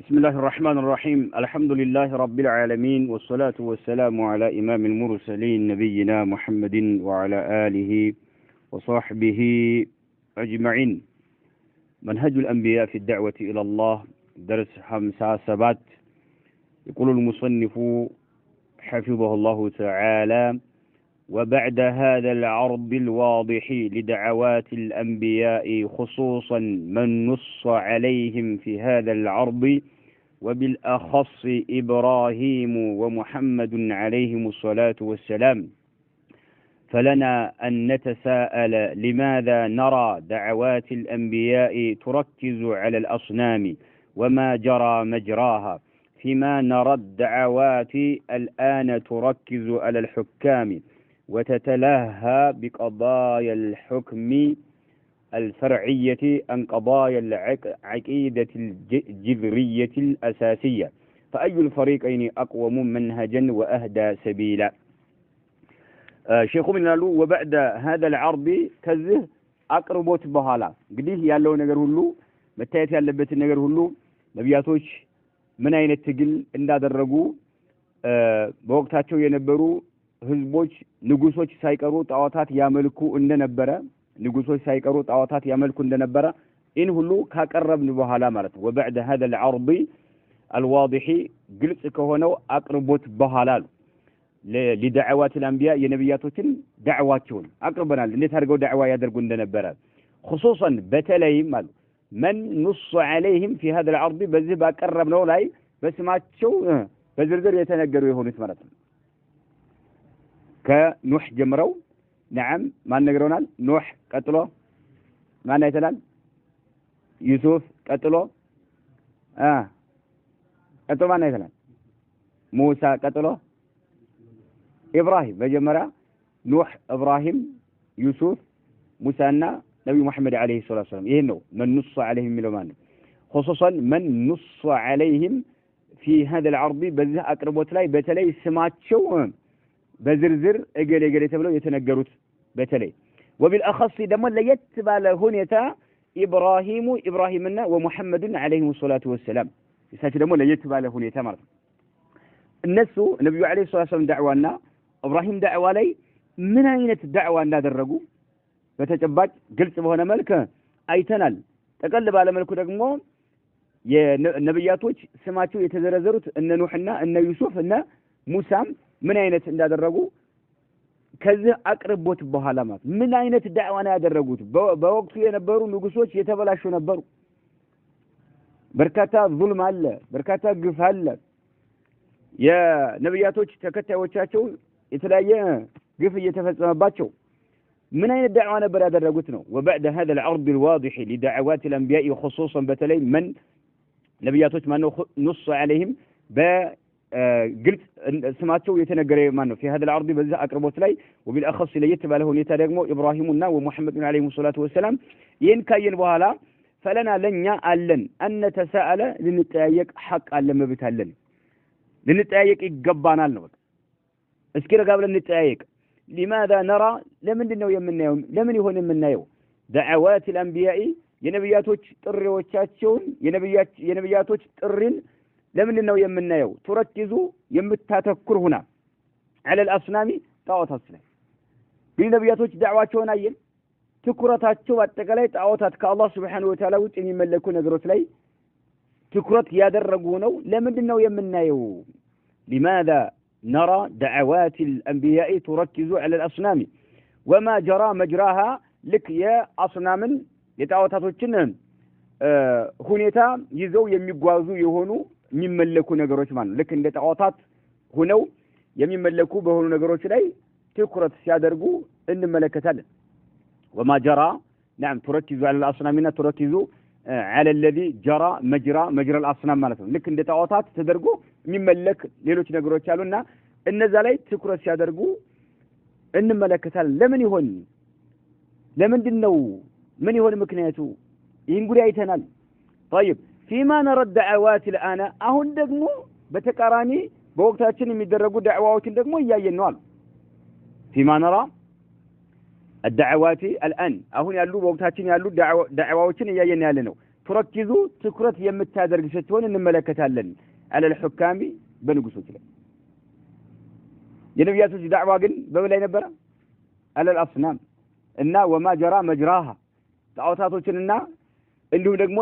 بسم الله الرحمن الرحيم الحمد لله رب العالمين والصلاة والسلام على إمام المرسلين نبينا محمد وعلى آله وصحبه أجمعين. منهج الأنبياء في الدعوة إلى الله درس 57. يقول المصنف حفظه الله تعالى: وبعد هذا العرض الواضح لدعوات الأنبياء خصوصا من نص عليهم في هذا العرض وبالأخص إبراهيم ومحمد عليهم الصلاة والسلام، فلنا أن نتساءل لماذا نرى دعوات الأنبياء تركز على الأصنام وما جرى مجراها، فيما نرى الدعوات الآن تركز على الحكام وتتلهى بقضايا الحكم الفرعية عن قضايا العقيدة الجذرية الأساسية، فأي الفريقين أقوم منهجا وأهدى سبيلا. شيخ من قالوا: وبعد هذا العرض كذه أقربوت بحالا قديه يالله نجر هلو متايت يالبت النجر هلو نبياتوش من أين التقل إن درجو بوقتاتشو ينبرو ህዝቦች ንጉሶች ሳይቀሩ ጣዖታት ያመልኩ እንደነበረ ንጉሶች ሳይቀሩ ጣዖታት ያመልኩ እንደነበረ ኢን ሁሉ ካቀረብን በኋላ ማለት ነው። وبعد هذا العرض الواضح ግልጽ ከሆነው አቅርቦት በኋላ ለدعوات الانبياء የነብያቶችን ዳዕዋቸውን አቅርበናል። እንዴት አድርገው ዳዕዋ ያደርጉ እንደነበረ خصوصا በተለይም ማለት من نص عليهم في هذا العرض በዚህ ባቀረብነው ላይ በስማቸው በዝርዝር የተነገሩ የሆኑት ማለት ነው። كنوح جمرو نعم ما نقرونال نوح قتلو ما نايتلال يوسف قتلو قتلو ما نايتلال موسى قتلو إبراهيم بجمرة نوح إبراهيم يوسف موسى نبي محمد عليه الصلاة والسلام يهنو من نص عليهم ملومان خصوصا من نص عليهم في هذا العرض بذه أقربوت لاي بتلاي سمات شو بزرزر اجل اجل تبلو يتنقروت بتلي وبالاخص دم ليت باله هنيتا ابراهيمنا ومحمد عليه الصلاه والسلام يساك دم ليت باله هنيتا مرت الناس النبي عليه الصلاه والسلام دعوانا ابراهيم دعوا لي من عينه الدعوه እንዳደረጉ በተጨባጭ ግልጽ በሆነ መልኩ አይተናል። ተቀል ባለ መልኩ ደግሞ የነብያቶች ስማቸው የተዘረዘሩት እነ ኑህና እነ ዩሱፍ እና ሙሳም ምን አይነት እንዳደረጉ ከዚህ አቅርቦት በኋላ ማለት ምን አይነት ዳዕዋ ነው ያደረጉት። በወቅቱ የነበሩ ንጉሶች የተበላሹ ነበሩ። በርካታ ዙልም አለ፣ በርካታ ግፍ አለ። የነብያቶች ተከታዮቻቸው የተለያየ ግፍ እየተፈጸመባቸው ምን አይነት ዳዕዋ ነበር ያደረጉት ነው። وبعد هذا العرض الواضح لدعوات الانبياء خصوصا بتلي من ነብያቶች ማነው نص عليهم قلت سمعتوا يتنقري مانو في هذا العرض بذا أقربوت لي وبالأخص ليت باله نيتا إبراهيمنا ومحمد عليه الصلاة والسلام ينكاين بهالا فلنا لن يعلن أن نتساءل لنتأيك حق على ما بتعلن لنتأيك إقبانا لنوك اسكرا قبل نتأيك لماذا نرى لمن دنو يمنا يوم لمن يهون يمنا يوم دعوات الأنبياء ينبياتوش تري وشاتشون ينبياتوش ترين لمن إنه يمنا يو تركزوا يمتاتكر هنا على الأصنام طاوتات سلام بين نبياتوش دعواتهم أيين تكرتاتشو واتقالي طاوتات كالله سبحانه وتعالى وإن يملكون نقرت لي تكرت يادرقونه لمن إنه يمنا يو لماذا نرى دعوات الأنبياء تركز على الأصنام وما جرى مجراها لك يا أصنام يتعوتاتوشن هنيتا يزو يميقوازو يهونو የሚመለኩ ነገሮች ማለት ልክ እንደ ጣዖታት ሆነው የሚመለኩ በሆኑ ነገሮች ላይ ትኩረት ሲያደርጉ እንመለከታለን። وما جرى نعم تركزوا على الاصنام تركزوا على الذي جرى مجرى الاصنام ማለት ነው። ልክ እንደ ጣዖታት ተደርጎ የሚመለክ ሌሎች ነገሮች አሉና እነዛ ላይ ትኩረት ሲያደርጉ እንመለከታለን። ለምንድነው ምን ይሆን ምክንያቱ? ይህን ጉዳይ አይተናል። طيب فيما نرى الدعوات الآن أهون دقمو بتقاراني بوقتاتين يميدرقوا دعواتين دقمو إيايين نوال فيما نرى الدعوات الآن أهون يالو بوقتاتين يالو دعواتين إيايين يالنو تركز تكرت يمتادرج ستون እንመለከታለን على الحكام በንጉሶች ላይ የነብያቶች ዳዕዋ ግን በምን ላይ ነበር على الاصنام እና وما جرى مجراها ጣዖታቶችንና እንዲሁም ደግሞ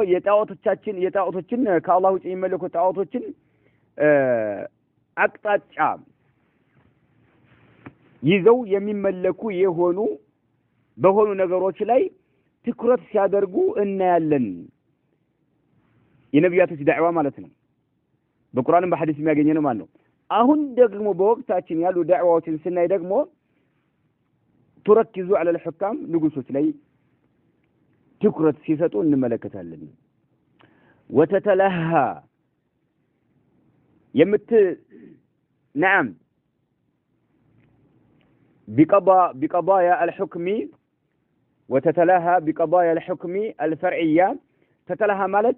የጣዖቶችን ከአላህ ውጪ የሚመለኩ ጣዖቶችን አቅጣጫ ይዘው የሚመለኩ የሆኑ በሆኑ ነገሮች ላይ ትኩረት ሲያደርጉ እናያለን የነብያቶች ዳዕዋ ማለት ነው በቁርአንም በሐዲስ የሚያገኘነው ማለት ነው አሁን ደግሞ በወቅታችን ያሉ ዳዕዋዎችን ስናይ ደግሞ تركزوا على الحكام ንጉሶች ላይ ትኩረት ሲሰጡ እንመለከታለን وتتلهى نعم بقضايا الحكم وتتلهى بقضايا الحكم الفرعية تتلهى مالت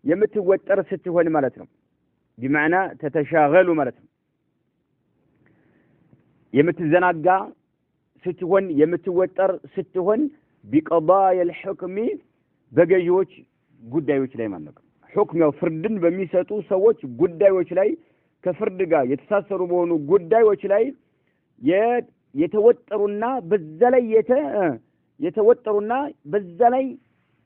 يمتوتر ستهون مالتهم بمعنى تتشاغل مالتهم يمتزناقا ستهون يمتوتر ستهون بقضايا الحكم بقيوش قدايوش لاي مالك حكم يو فردن بميساتو سووش قدايوش لاي كفردقا يتساسروا بونو قدايوش لاي يتوترنا بالزلي يتوترنا بالزلي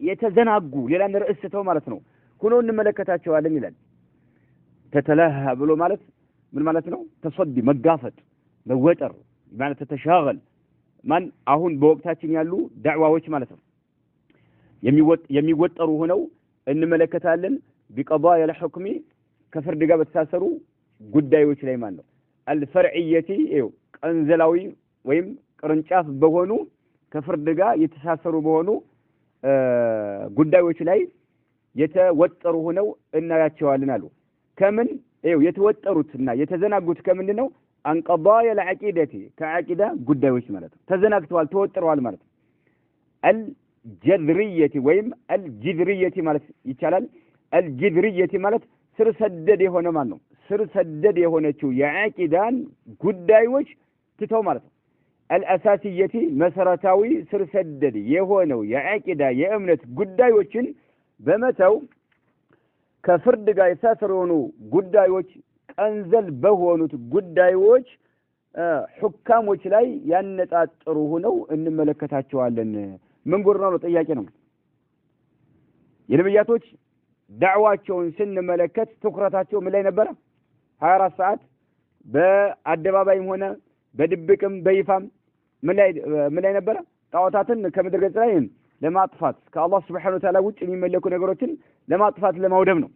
يتزناقوا لأن رئيسته مالتنا كنوا نملكتها شوالين لان تتلهى بلو مالت من مالتنا تصدي مقافت موتر بمعنى تتشاغل من أهون بوقتاتين يالو دعوة وش مالتنا يميوتروا هنا إن ملكتها لن بقضايا الحكم كفرد قابت ساسروا قداي وش ليمانو الفرعية أنزلوي ويم قرنشاف بهونو كفرد قا يتساسروا بهونو قداي وش لي يتوتروا هنا إن ياتشوالنا له كمن يتوتروا تنا يتزناقوا كمن نو عن قضايا العقيدة كعقيدة قداي وش مالتو تزناقتوا توتروا على مالتو الجذرية ويم الجذرية مالت يتشالل الجذرية مالت سر سدد هنا مانو سر سدد هنا شو يعقيدان قداي وش تتو مالت الأساسية مسرتاوي سر سدد يهونو يعقيدا يأمنت قداي وشن بمتو كفرد قا يساسرونو قداي وش أنزل بهونو قداي وش حكام وش لاي يانتات روهنو إن ملكتها شوالن من قرنا له طياقنا የነብያቶች ዳዕዋቸውን ስንመለከት ትኩረታቸው ምን ላይ ነበር 24 ሰዓት በአደባባይም ሆነ በድብቅም በይፋም ምን ላይ ነበር ጣዖታትን ከምድር ገጽ ላይ ለማጥፋት ከአላህ Subhanahu Wa Ta'ala ውጭ የሚመለኩ ነገሮችን ለማጥፋት ለማውደም ነው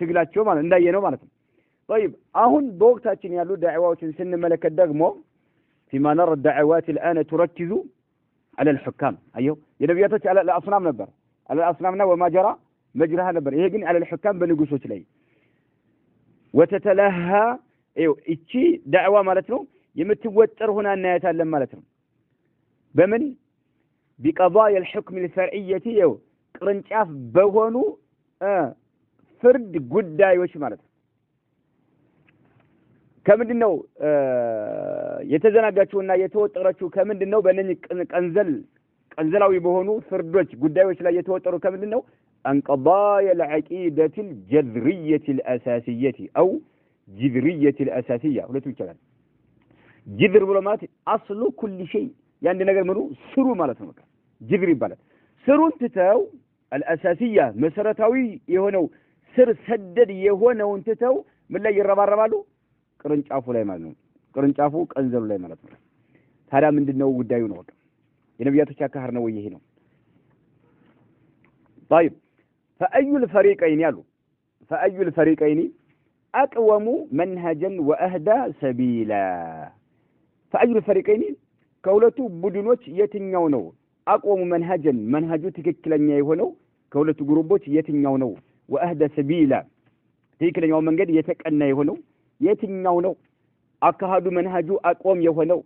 ትግላቸው ማለት እንዳየነው ማለት ነው طيب አሁን በወቅታችን ያሉ ዳዕዋዎችን ስንመለከት ደግሞ فيما نرى الدعوات الآن تركز على الحكام أيوه የነብያቶች على الأصنام ነበር على الأصنامنا وما جرى مجرها نبر إيه جن على الحكام بنقصوش لي وتتلهى إيشي دعوة مالتنا يمتوتر هنا النهاية لما مالتنا بمن بقضايا الحكم الفرعية قرنشاف بوانو فرد قداي وش مالتنا كمن إنه يتزنقاتونا يتوتراتو كمن إنه بأنني أنزلوا بهونو فردوش قداي وش لا يتوتروا كمن إنه عن قضايا العقيدة الجذرية الأساسية أو جذرية الأساسية ولا تقول جذر بلومات أصل كل شيء يعني نقدر منو سرو مالتهم جذري بالت سرو انتتاو الأساسية مسرتاوي يهونو سر سدد يهونو انتتاو من لا يرباربالو قرنشافو لا مالو قرنشافو انزلوا لا مالتهم هذا من دنو ودايو نوك የነብያቶች አካሃር ነው ይሄ ነው طيب فأي الفريقين يالو فأي الفريقين أقوم منهجا وأهدى سبيلا فأي الفريقين كولتو بدنوች የትኛው ነው أقوم منهجا منهجو ትክክለኛ የሆነው ከሁለቱ ግሩፖች የትኛው ነው وأهدى سبيلا ትክክለኛው መንገድ የተቀና የሆነው የትኛው ነው አካሃዱ መንሃጁ አቆም የሆነው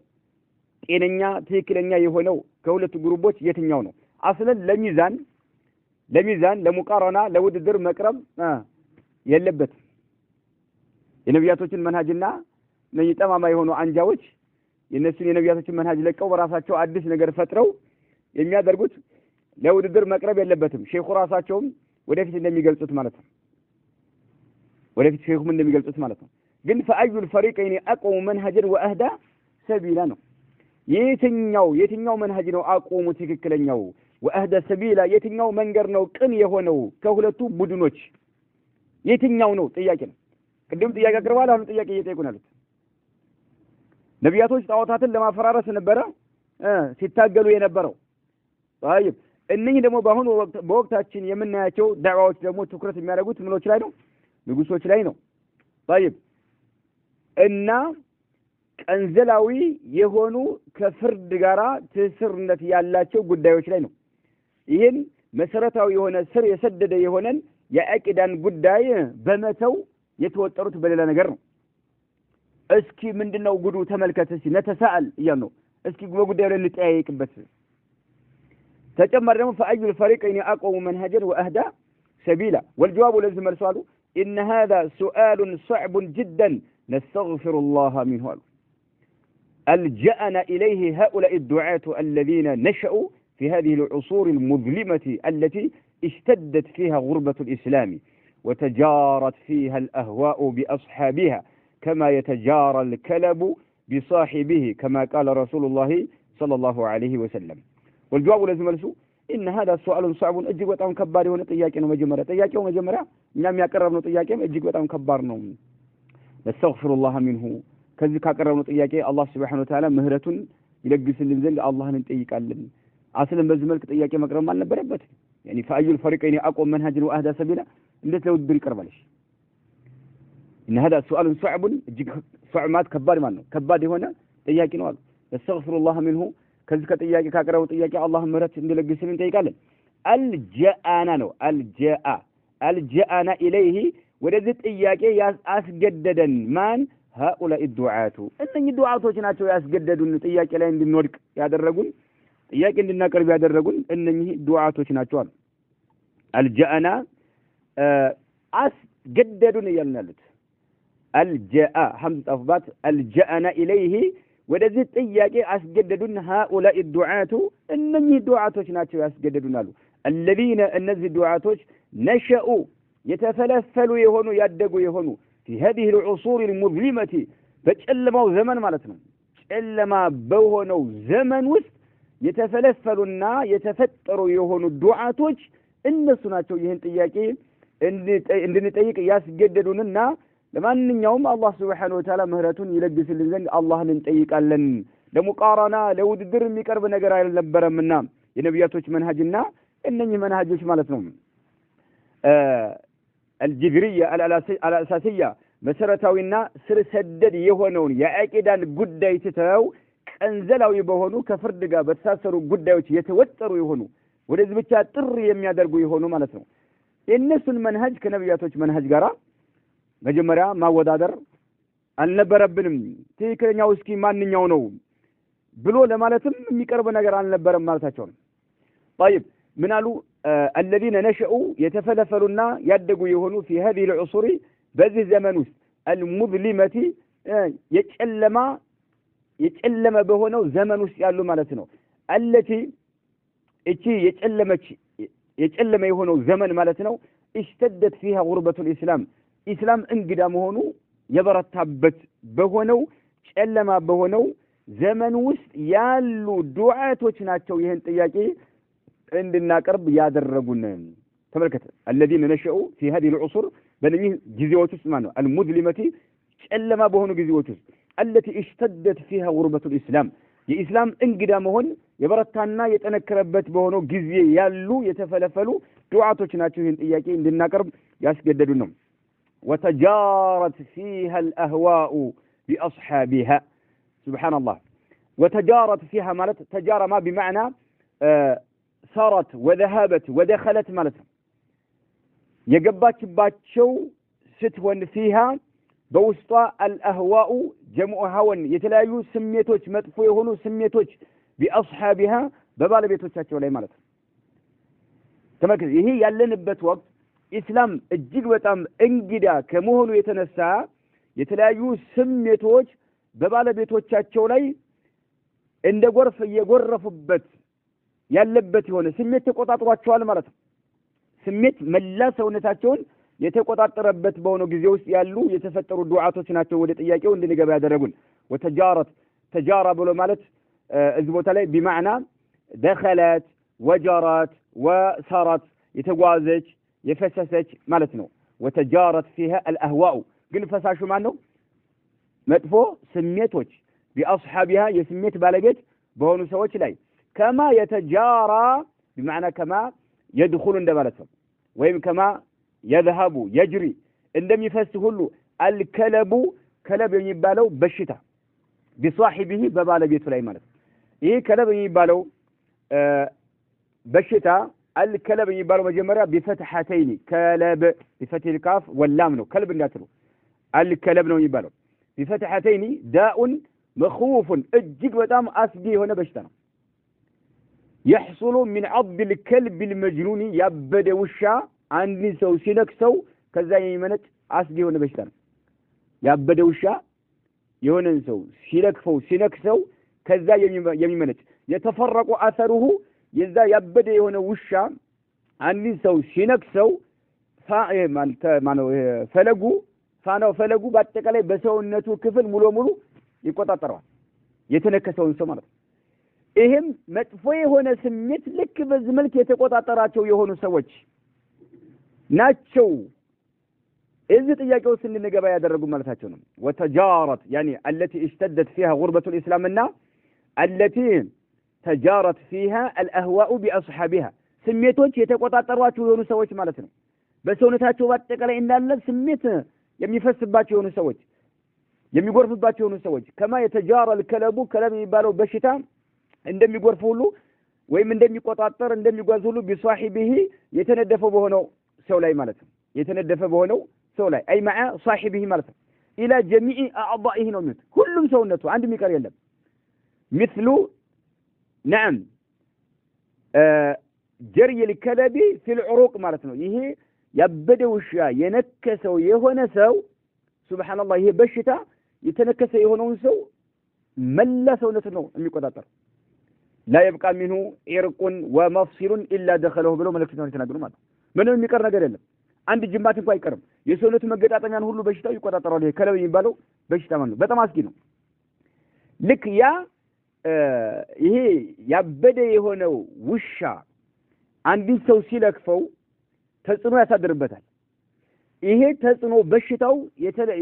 ጤነኛ ትክክለኛ የሆነው ከሁለቱ ግሩፖች የትኛው ነው አስለን ለሚዛን ለሙቃረና ለውድድር መቅረብ የለበት የነብያቶችን መንሃጅና ነይጠማማ የሆኑ አንጃዎች የነሱን የነብያቶችን መንሃጅ ለቀው በራሳቸው አዲስ ነገር ፈጥረው የሚያደርጉት ለውድድር መቅረብ የለበትም ሼኹ ራሳቸውም ወደፊት እንደሚገልጹት ማለት ነው ወደፊት ሼኹም እንደሚገልጹት ማለት ነው ግን فأي الفريقين أقوم منهجا وأهدى سبيلا ነው የትኛው መንሃጅ ነው አቆሙ ትክክለኛው وأهدى سبيلا የትኛው መንገድ ነው ቅን የሆነው ከሁለቱ ቡድኖች የትኛው ነው ጥያቄ ነው ቅድም ጥያቄ አቅርባል አሁን ጥያቄ እየጠየቁን አሉት ነቢያቶች ጣዖታትን ለማፈራረስ ነበረ ሲታገሉ የነበረው طيب እነኚህ ደግሞ በአሁኑ በወቅታችን የምናያቸው ዳዕዋዎች ደግሞ ትኩረት የሚያደርጉት ምኖች ላይ ነው ንጉሶች ላይ ነው طيب እና ቀንዘላዊ የሆኑ ከፍርድ ጋራ ትስርነት ያላቸው ጉዳዮች ላይ ነው ይሄን መሰረታዊ የሆነ ስር የሰደደ የሆነን የአቂዳን ጉዳይ በመተው የተወጠሩት በሌላ ነገር ነው እስኪ ምንድነው ጉዱ ተመልከተ እስኪ ነተሳአል ይያነው እስኪ በጉዳዩ ላይ እንጠያየቅበት ተጨማሪ ደግሞ فأي الفريقين أقوم منهجا وأهدى سبيلا والجواب الذي مرسله إن هذا سؤال صعب جدا نستغفر الله منه ألجأنا إليه هؤلاء الدعاة الذين نشأوا في هذه العصور المظلمة التي اشتدت فيها غربة الإسلام وتجارت فيها الأهواء بأصحابها كما يتجارى الكلب بصاحبه كما قال رسول الله صلى الله عليه وسلم والجواب لازم مرسو إن هذا سؤال صعب أجيب وطعم كبار هنا طياكين ومجمرة طياكين ومجمرة نعم يقربنا طياكين أجيب وطعم كبارنا نستغفر الله منه كذلك كقربنا طياكين الله سبحانه وتعالى مهرة يلقس الإنزال الله ننتيك علم أصلا بزملك طياكين مقرب مالنا بربت يعني فأي الفريقين أقوم منهج وأهدى سبيلا ليس لو تدري كربلاش إن هذا سؤال صعب صعب كبار مالنا كبار هنا طياكين وال نستغفر الله منه كذلك طياكي كقربنا طياكين الله مهرة يلقس الإنزال علم الجاءنا نو الجاءنا إليه ወደዚህ ጥያቄ ያስገደደን ማን هؤلاء الدعاة እነኚህ ዱዓቶች ናቸው ያስገደዱን ጥያቄ ላይ እንድንወድቅ ያደረጉን ጥያቄ እንድናቀርብ ያደረጉን እነኚህ ዱዓቶች ናቸው አልጃአና አስገደዱን ይላሉት አልጃአ ሐምዝ ጠፍባት አልጃአና ኢለይሂ ወደዚህ ጥያቄ አስገደዱን هؤلاء الدعاة እነኚህ ዱዓቶች ናቸው ያስገደዱን አሉ الذين እነዚህ ዱዓቶች نشأوا يتفلفلوا يهونوا يدقوا يهونوا في هذه العصور المظلمة فجلموا زمن مالتنا جلما بوهنوا زمن وست يتفلفلوا يتفتروا يهونوا الدعاتوج الناس ناتوا يهن تياكي ان نتيك ياسجددوننا لما نيوم الله سبحانه وتعالى مهرتون يلبس لنا الله ننتيك لن لمقارنه لو درر የሚቀርብ ነገር አልነበረምና የነብያቶች መንሃጅና እነኚህ መንሃጆች ማለት ነው الجذرية الأساسية مسرتاوينا سر سدد يهونون يا أكيدان قدّي تتاو كأنزلوا يبهونو كفردقا بتساسروا قدّي يتوتروا يهونو ولذ بيتشا تر يميادرقوا يهونو ما نسنو الناس المنهج كنبياتوش منهج قرا مجمرا ما ودادر النبربنم تيكرن يوسكي ما نيونو بلو لمالتم ميقرب نجر عن النبرم مالتاچون طيب منالو الذين نشأوا يتفلفلون يدقوا يهونوا في هذه العصور بذي الزمن المظلمة يتألم بهونو زمن يالو مالتنا التي يتألم يهونو زمن مالتنا اشتدت فيها غربة الإسلام إسلام انقدام هونو يبرتبت بهونو تألم بهونو زمن يالو دعاة وشناتشو يهن تياكي عندنا قرب يادرغون تملكت الذين نشأوا في هذه العصور بني جزيوت اسمانو المظلمة لما بهونو جزيوت التي اشتدت فيها غربة الإسلام የኢስላም እንግዳ መሆን የበረታና የተነከረበት በሆነው ጊዜ ያሉ የተፈለፈሉ ዱዓቶች ናቸው ይህን ጥያቄ እንድናቀርብ ያስገደዱ ነው وتجارت فيها الأهواء بأصحابها سبحان الله وتجارت فيها مالت تجارة ما بمعنى صارت وذهبت ودخلت مالت የገባችባቸው ስትሆን فيها በውስጧ الأهواء جمع هوى የተለያዩ ስሜቶች መጥፎ የሆኑ ስሜቶች بأصحابها በባለቤቶቻቸው ላይ ማለት ተመልከቱ ይሄ ያለንበት ወቅት ኢስላም እጅግ በጣም እንግዳ ከመሆኑ የተነሳ የተለያዩ ስሜቶች በባለቤቶቻቸው ላይ እንደ ጎርፍ እየጎረፉበት ያለበት የሆነ ስሜት ተቆጣጥሯቸዋል ማለት ነው ስሜት መላ ሰውነታቸውን የተቆጣጠረበት በሆነ ጊዜ ውስጥ ያሉ የተፈጠሩ ዱዓቶች ናቸው ወደ ጥያቄው እንድንገባ ያደረጉን ወተጃረት ተጃራ ብሎ ማለት እዚህ ቦታ ላይ بمعنى دخلت وجرت وسرت የተጓዘች የፈሰሰች ማለት ነው وتجارت فيها الاهواء ግን ፈሳሹ ማን ነው መጥፎ ስሜቶች بأصحابها የስሜት ባለቤት በሆኑ ሰዎች ላይ كما يتجارى بمعنى كما يدخل እንደማለት ነው ወይም كما يذهب يجري እንደሚፈስ ሁሉ الكلب كلب የሚባለው በሽታ بصاحبه በባለቤቱ ላይ ማለት ይሄ كلب የሚባለው በሽታ الكلب የሚባለው መጀመሪያ بفتحتين كلب بفتح الكاف واللام ነው كلب እንዳትሉ الكلب ነው የሚባለው بفتحتين داء مخوف እጅግ በጣም አስጊ የሆነ በሽታ ነው يحصل من عض الكلب المجنون ያበደ ውሻ አንድ ሰው ሲነክሰው ከዛ የሚመነጭ አስጊ የሆነ በሽታ ነው ያበደ ውሻ የሆነን ሰው ሲነክሰው ከዛ የሚመነጭ የተፈረቁ አثره የዛ ያበደ የሆነ ውሻ አንድ ሰው ሲነክሰው ፈለጉ በአጠቃላይ በሰውነቱ ክፍል ሙሉ ይቆጣጠራል የተነከሰውን ሰው ማለት ይሄም መጥፎ የሆነ ስሜት ልክ በዚህ መልክ የተቆጣጠራቸው የሆኑ ሰዎች ናቸው እዚህ ጥያቄው ስንነገባ ያደረጉ ማለታቸው ነው وتجارت يعني التي اشتدت فيها غربة الإسلام እና التي تجارت فيها الأهواء بأصحابها ስሜቶች የተቆጣጠሯቸው የሆኑ ሰዎች ማለት ነው በሰውነታቸው በአጠቃላይ እንዳለ ስሜት የሚፈስባቸው የሆኑ ሰዎች የሚጎርፍባቸው የሆኑ ሰዎች كما يتجارى الكلب كلب የሚባለው በሽታ እንደሚጎርፍ ሁሉ ወይም እንደሚቆጣጠር እንደሚጓዝ ሁሉ بصاحبه የተነደፈ በሆነው ሰው ላይ ማለት ነው የተነደፈ በሆነው ሰው ላይ أي مع صاحبه ማለት ነው إلى جميع أعضائه ነው ማለት ሁሉም ሰውነቱ አንድ የሚቀር የለም مثل نعم جري الكلب في العروق ማለት ነው ይሄ ያበደ ውሻ የነከሰው የሆነ ሰው سبحان الله ይሄ በሽታ የተነከሰ የሆነውን ሰው መላ ሰውነቱ ነው የሚቆጣጠር لا يبقى منه عرق ومفصل إلا دخله ብለው መልእክተኛው ተናገሩ ማለት ምንም የሚቀር ነገር የለም አንድ ጅማት እንኳን አይቀርም የሰውነቱ መገጣጠሚያን ሁሉ በሽታው ይቆጣጠራል ይሄ ከለብ የሚባለው በሽታ ማለት ነው በጣም አስጊ ነው ልክ ያ ይሄ ያበደ የሆነው ውሻ አንድ ሰው ሲለክፈው ተጽዕኖ ያሳድርበታል ይሄ ተጽዕኖ በሽታው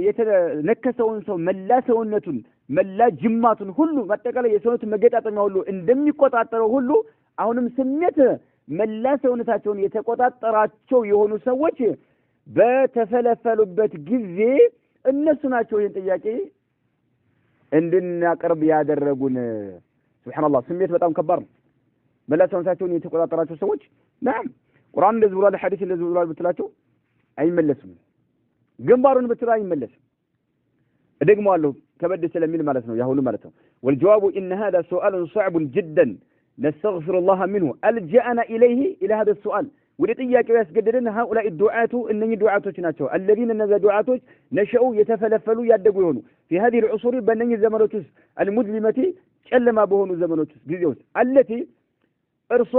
የተነከሰውን ሰው መላ ሰውነቱን መላ ጅማቱን ሁሉ ማጠቃላይ የሰውነቱ መገጣጠሚያ ሁሉ እንደሚቆጣጠረው ሁሉ አሁንም ስሜት መላ ሰውነታቸውን የተቆጣጠራቸው የሆኑ ሰዎች በተፈለፈሉበት ጊዜ እነሱ ናቸው ይህን ጥያቄ እንድናቀርብ ያደረጉን ሱብሃንአላህ ስሜት በጣም ከባድ ነው መላ ሰውነታቸውን የተቆጣጠራቸው ሰዎች نعم ቁርአን እንደዚህ ብሏል ሐዲስ እንደዚህ ብሏል ብትላቸው አይመለስም ግንባሩን ብትላ አይመለስም እደግመዋለሁ ከበድ ስለሚል ማለት ነው ያሁሉ ማለት ነው والجواب ان هذا سؤال صعب جدا نستغفر الله منه الجأنا اليه الى هذا السؤال ወደ ጥያቄው ያስገደደን هؤلاء الدعاة እነኚህ ዱዓቶች ናቸው الذين እነዛ ዱዓቶች ነሸኡ የተፈለፈሉ ያደጉ ይሆኑ في هذه العصور በእነኚህ ዘመኖች ውስጥ المظلمة ጨለማ በሆኑ ዘመኖች ውስጥ ጊዜ ውስጥ التي እርሷ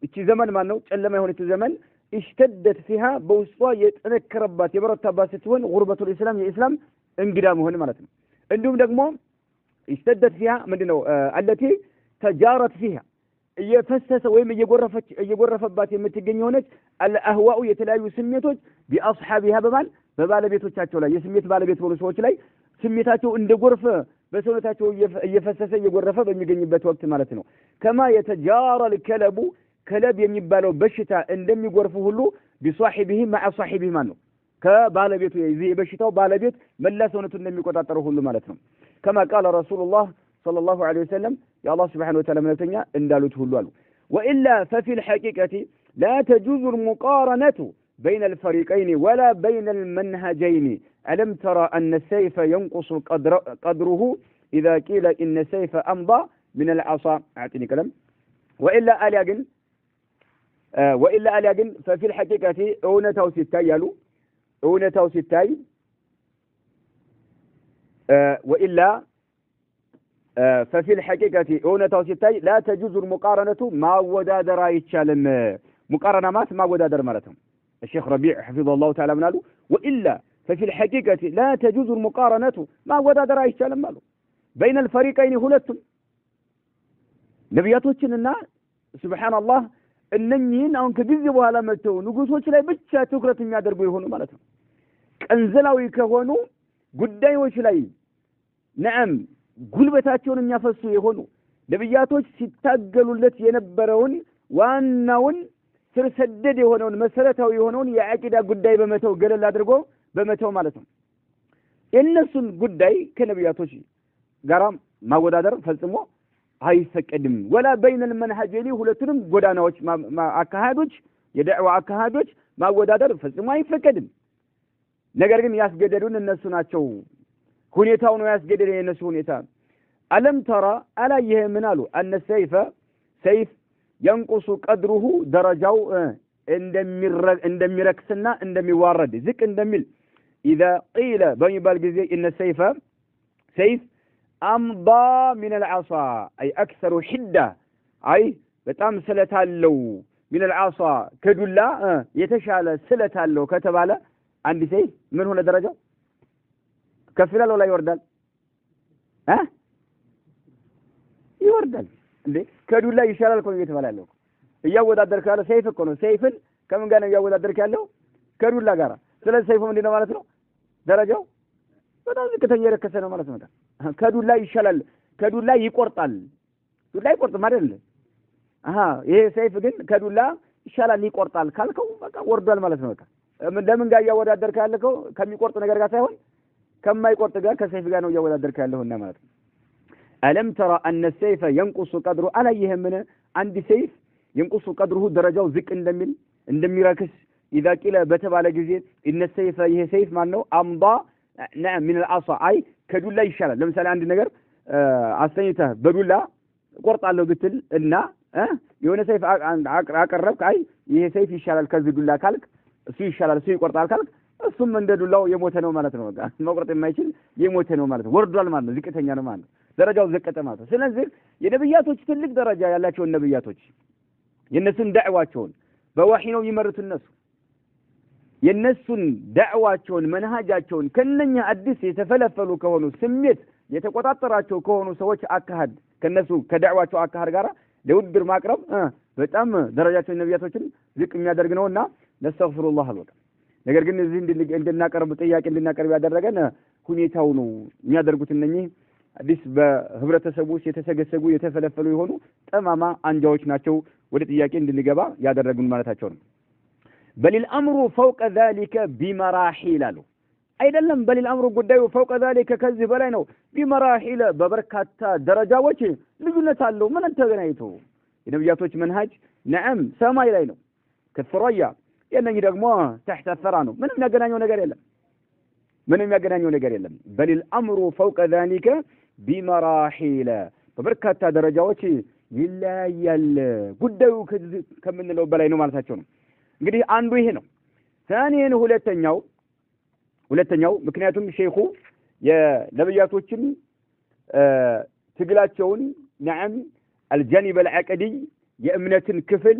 እቺ ዘመን ማን ነው ጨለማ የሆነች ዘመን اشتدت فيها በውስጧ የተነከረባት የበረታባት ስትሆን غربة الإسلام የኢስላም እንግዳ መሆን ማለት ነው እንዲሁም ደግሞ اشتدت فيها ምንድነው التي تجارت فيها እየፈሰሰ ወይም እየጎረፈባት የምትገኝ ሆነች الأهواء የተለያዩ ስሜቶች بأصحابها በባለቤቶቻቸው ላይ የስሜት ባለቤት ሆኑ ሰዎች ላይ ስሜታቸው እንደጎርፈ በሰውነታቸው እየፈሰሰ እየጎረፈ በሚገኝበት ወቅት ማለት ነው كما يتجارى الكلب كلب የሚባለው በሽታ እንደሚጎርፍ ሁሉ بصاحبه مع صاحبه ማለት ነው ከባለቤቱ የዚህ በሽታው ባለቤት መላ ሰውነቱን እንደሚቆጣጠረው ሁሉ ማለት ነው كما قال رسول الله صلى الله عليه وسلم يا الله سبحانه وتعالى መልእክተኛ እንዳሉት ሁሉ አሉ وإلا ففي الحقيقة لا تجوز المقارنة بين الفريقين ولا بين المنهجين ألم ترى أن السيف ينقص قدره إذا قيل إن السيف أمضى من العصا أعطيني كلام وإلا ألياقن ففي الحقيقة أونتاو ستاي يالو أونتاو ستاي وإلا ففي الحقيقة أونتاو ستاي لا تجوز المقارنة ما ودادر يتشالم مقارنة ما ودادر مرتهم الشيخ ربيع حفظه الله تعالى من قالوا وإلا ففي الحقيقة لا تجوز المقارنة ما ودادر አይቻልም ماله بين الفريقين ሁለቱም ነብያቶችንና سبحان الله እነኚህን አሁን ከጊዜ በኋላ መተው ንጉሶች ላይ ብቻ ትኩረት የሚያደርጉ ይሆኑ ማለት ነው ቀንዘላዊ ከሆኑ ጉዳዮች ላይ ነዓም ጉልበታቸውን የሚያፈሱ ይሆኑ ነብያቶች ሲታገሉለት የነበረውን ዋናውን ስር ሰደድ የሆነውን መሰረታዊ የሆነውን የአቂዳ ጉዳይ በመተው ገለል አድርጎ በመተው ማለት ነው የነሱን ጉዳይ ከነብያቶች ጋራ ማወዳደር ፈጽሞ አይፈቀድም ወላ بين المنهجين ሁለቱንም ጎዳናዎች አካሃዶች የዳዕዋ አካሃዶች ማወዳደር ፈጽሞ አይፈቀድም ነገር ግን ያስገደዱን እነሱ ናቸው ሁኔታው ነው ያስገደደን የነሱ ሁኔታ አለም ተራ አላየህ ምን አሉ አነ ሰይፍ ينقص قدره درجاو እንደሚረክስና እንደሚዋረድ ዝቅ እንደሚል اذا قيل بيبال ጊዜ ان سيف امضى من العصا اي اكثر حده اي በጣም ስለታለው من العصا ከዱላ የተሻለ ስለታለው ከተባለ አንድ ሰይፍ ምን ሆነ ደረጃው ከፍ ይላል ወላ ይወርዳል ይወርዳል እንዴ ከዱላ ይሻላል እኮ እየተባለ ያለው እያወዳደርክ ያለው ሰይፍ እኮ ነው ሰይፍን ከምን ጋር ነው እያወዳደርክ ያለው ከዱላ ጋር ስለዚህ ሰይፉ ምንድን ነው ማለት ነው ደረጃው በጣም ዝቅተኛ የረከሰ ነው ማለት ነው ከዱላ ይሻላል ከዱላ ይቆርጣል ዱላ ይቆርጣል ማለት ነው ይሄ ሰይፍ ግን ከዱላ ይሻላል ይቆርጣል ካልከው በቃ ወርዷል ማለት ነው በቃ እንደምን ጋር እያወዳደርክ ያለው ከሚቆርጥ ነገር ጋር ሳይሆን ከማይቆርጥ ጋር ከሰይፍ ጋር ነው እያወዳደርክ ያለውና ማለት ነው ألم ترى أن السيف ينقص قدره ألا يهمنا عند سيف ينقص قدره درجة وزك اندمي راكس إذا كلا بتب على جزيت إن السيف هي سيف معناه أمضى نعم من العصا أي كدول لا يشال لما سأل عندي نجر عصيته بدول لا قرط على قتل إنه يونا سيف عقربك أي هي سيف يشال الكذب دول لا كلك سوي يشال سوي قرط على كلك ثم من دول الله يموتنا مالتنا ما قرط ما يشيل يموتنا مالتنا ورد ولا مالنا ذيك تاني مالنا درجاው ዘቀጠ ማለት ስለዚህ የነብያቶች ትልቅ ደረጃ ያላቸው ነብያቶች የነሱን ዳዕዋቸውን በወህይ ነው ይመሩት የነሱን ዳዕዋቸውን መንሃጃቸውን ከነኛ አዲስ የተፈለፈሉ ከሆኑ ስሜት የተቆጣጣራቸው ከሆኑ ሰዎች አካሃድ ከነሱ ከዳዕዋቸው አካሃድ ጋራ ለውድድር ማቅረብ በጣም ደረጃቸው ነብያቶችን ዝቅ የሚያደርግ ነውና ነስተግፍሩላህ አልወጣ ነገር ግን እዚህ እንድናቀርብ ጥያቄ እንድናቀርብ ያደረገን ሁኔታው ነው የሚያደርጉት እነኚህ አዲስ በህብረተሰቡ የተሰገሰጉ የተፈለፈሉ የሆኑ ጠማማ አንጃዎች ናቸው ወደ ጥያቄ እንድንገባ ያደረጉን ማለታቸው ነው بل الامر فوق ذلك بمراحل له አይደለም بل الامر ጉዳዩ فوق ذلك ከዚህ በላይ ነው بمراحل በበርካታ ደረጃዎች ልዩነት አለው ምን ተገናኝቶ የነብያቶች መንሃጅ نعم ሰማይ ላይ ነው ከፍራያ የነኚህ ደግሞ تحت الثرى ነው ምንም ያገናኘው ነገር የለም بل الامر فوق ذلك بمراحل በበርካታ ደረጃዎች ይለያያል ጉዳዩ ከምንለው በላይ ነው ማለታቸው ነው እንግዲህ አንዱ ይሄ ነው ثانيا ሁለተኛው ምክንያቱም ሼኹ የነብያቶችን ትግላቸውን نعم الجانب العقدي የእምነትን ክፍል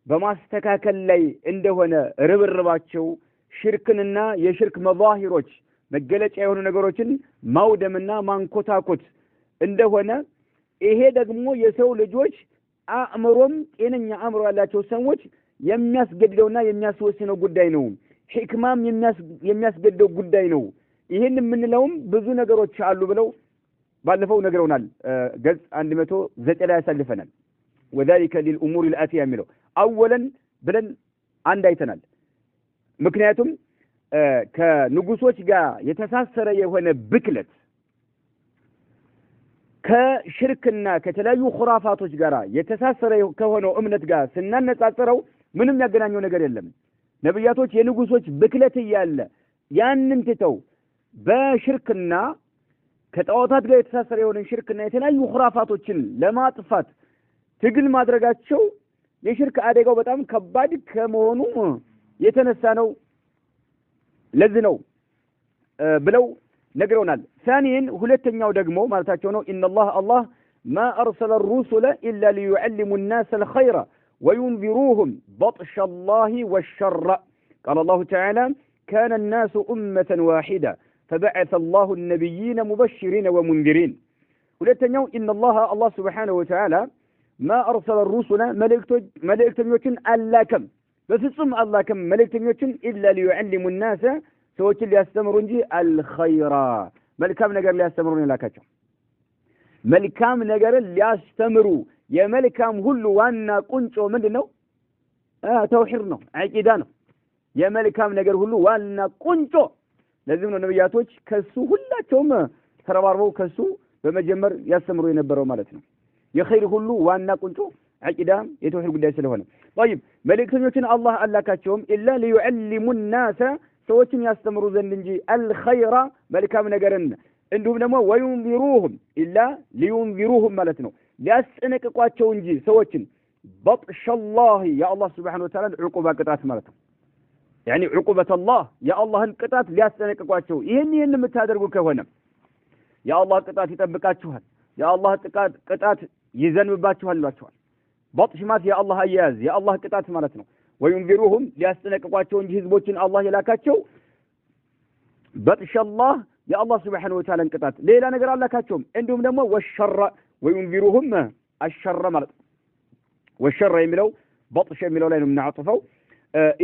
በማስተካከል ላይ እንደሆነ ርብርባቸው ሽርክንና የሽርክ መዛሂሮች መገለጫ የሆኑ ነገሮችን ማውደምና ማንኮታኮት እንደሆነ ይሄ ደግሞ የሰው ልጆች አእምሮም ጤነኛ አእምሮ ያላቸው ሰዎች የሚያስገድደውና የሚያስወስነው ጉዳይ ነው ህክማም የሚያስገድደው ጉዳይ ነው ይሄን የምንለውም ብዙ ነገሮች አሉ ብለው ባለፈው ነገሩናል ገጽ 109 ላይ ያሳልፈናል وذلك للامور الاتيه የሚለው አወለን ብለን አንድ አይተናል ምክንያቱም ከንጉሶች ጋር የተሳሰረ የሆነ ብክለት ከሽርክና ከተለያዩ ኹራፋቶች ጋር የተሳሰረ ከሆነው እምነት ጋር ስናነጻጽረው ምንም ያገናኘው ነገር የለም ነብያቶች የንጉሶች ብክለት ያለ ያንን ትተው በሽርክና ከጣዖታት ጋር የተሳሰረ የሆነ ሽርክና የተለያዩ ኹራፋቶችን ለማጥፋት ትግል ማድረጋቸው የሽርክ አደጋው በጣም ከባድ ከመሆኑ የተነሳ ነው ለዚህ ነው ብለው ነግረውናል ثانيا ሁለተኛው ደግሞ ማለታቸው ነው ان الله ما ارسل الرسل الا ليعلموا الناس الخير وينذروهم بطش الله والشر قال الله تعالى كان الناس أمة واحدة فبعث الله النبيين مبشرين ومنذرين ولتنيو إن الله سبحانه وتعالى ما أرسل الرسل ملائكتين ألاكم بفصم ألاكم ملائكتين إلا ليعلم الناس سوى اللي يستمرون جي الخير ملكام نقر اللي يستمرون لكاتهم ملكام نقر اللي يستمروا يا ملكام هلو وانا قنشو من دنو توحيرنا عقيدانو يا ملكام نقر هلو وانا قنشو لازم نبياتوች ከሱ ሁላቸውም ተረባርበው ከሱ በመጀመር ያስተምሩ የነበረው ማለት ነው የኸይር ሁሉ ዋና ቁንጮ አቂዳ የተውሂድ ጉዳይ ስለሆነ طيب መልእክተኞችን አላህ አላካቸውም ኢላ ليعلم الناس ሰዎችን ያስተምሩ ዘንድ እንጂ الخير መልካም ነገርን እንዲሁም ደግሞ وينذروهم إلا لينذروهم ማለት ነው ሊያስጠነቅቋቸው እንጂ ሰዎችን بطش الله يا الله سبحانه وتعالى عقوبة ቅጣት ማለት ነው يعني عقوبة الله يا الله القطات ሊያስጠነቅቋቸው ይሄን የምታደርጉ ከሆነ يا الله ቅጣት ይጠብቃችኋል يا الله ቅጣት ይዘንብባችኋል ይሏቸዋል بطش ማለት يا الله አያዝ يا الله ቅጣት ማለት ነው وينذروهم ሊያስጠነቅቋቸው እንጂ ህዝቦችን አላህ የላካቸው بطش الله يا الله سبحانه وتعالى ቅጣት ሌላ ነገር አላካቸውም እንዲሁም ደግሞ والشر وينذروهم الشر ማለት والشر የሚለው بطش የሚለው ላይ ነው የምናጠፈው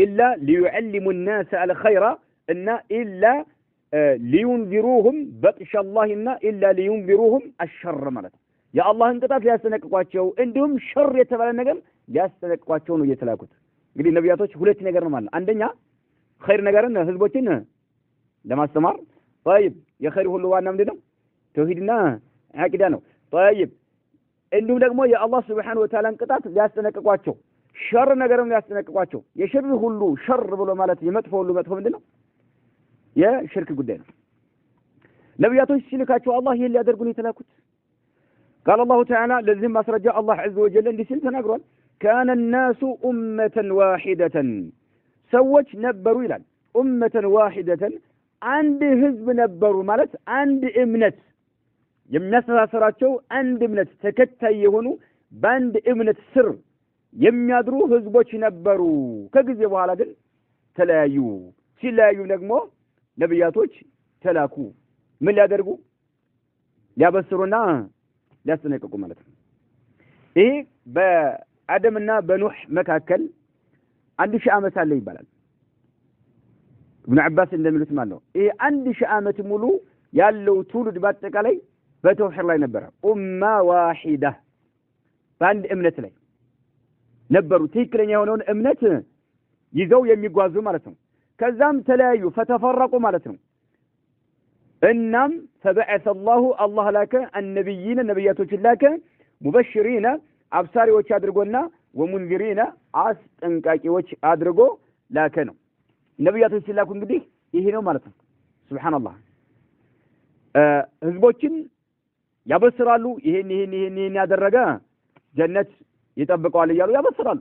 إلا ليعلم الناس الخير إن إلا لينذروهم بطش الله إن إلا لينذروهم الشر مالت يا الله انقطعت ሊያስጠነቅቋቸው እንዲሁም ሸር የተባለ ነገር ሊያስጠነቅቋቸው ነው የተላኩት እንግዲህ ነብያቶች ሁለት ነገር ነው ማለት አንደኛ ኸይር ነገርን ህዝቦችን ለማስተማር طيب የኸይር ሁሉ ዋና ምንድነው ተውሂድና አቂዳ ነው طيب እንዲሁም ደግሞ የአላህ Subhanahu Wa Ta'ala እንቅጣት ሊያስጠነቅቋቸው ሸር ነገርም ሊያስጠነቅቋቸው የሸር ሁሉ ሸር ብሎ ማለት የመጥፎ ሁሉ መጥፎ ምንድነው የሽርክ ጉዳይ ነው ነብያቶች ሲልካቸው አላህ ይሄን ሊያደርጉ ነው የተላኩት قال الله تعالى لازم ማስረጃ الله عز وجل እንዲህ ሲል ተናግሯል كان الناس أمة واحدة ሰዎች ነበሩ ይላል أمة واحدة አንድ ህዝብ ነበሩ ማለት አንድ እምነት የሚያስተሳስራቸው አንድ እምነት ተከታይ የሆኑ በአንድ እምነት ስር የሚያድሩ ህዝቦች ነበሩ ከጊዜ በኋላ ግን ተለያዩ ሲለያዩ ደግሞ ነብያቶች ተላኩ ምን ሊያደርጉ ሊያበስሩና ሊያስጠነቅቁ ማለት ነው ይሄ በአደምና በኑህ መካከል 1000 ዓመት አለ ይባላል ኢብኑ አባስ እንደሚሉት ማለት ነው ይሄ 1000 ዓመት ሙሉ ያለው ትውልድ በአጠቃላይ በተውሂድ ላይ ነበር ኡማ ዋሂዳ በአንድ እምነት ላይ ነበሩ ትክክለኛ የሆነውን እምነት ይዘው የሚጓዙ ማለት ነው ከዛም ተለያዩ ፈተፈረቁ ማለት ነው እናም فبعث الله ላከ النبيين ነብያቶች ላከ ሙበሽሪና አብሳሪዎች አድርጎና ወሙንዚሪና አስጠንቃቂዎች አድርጎ ላከ ነው ነብያቶች ሲላኩ እንግዲህ ይሄ ነው ማለት ነው ሱብሃንአላህ ህዝቦችን ያበስራሉ ይሄን ያደረገ ጀነት ይጠብቀዋል ይያሉ ያበስራሉ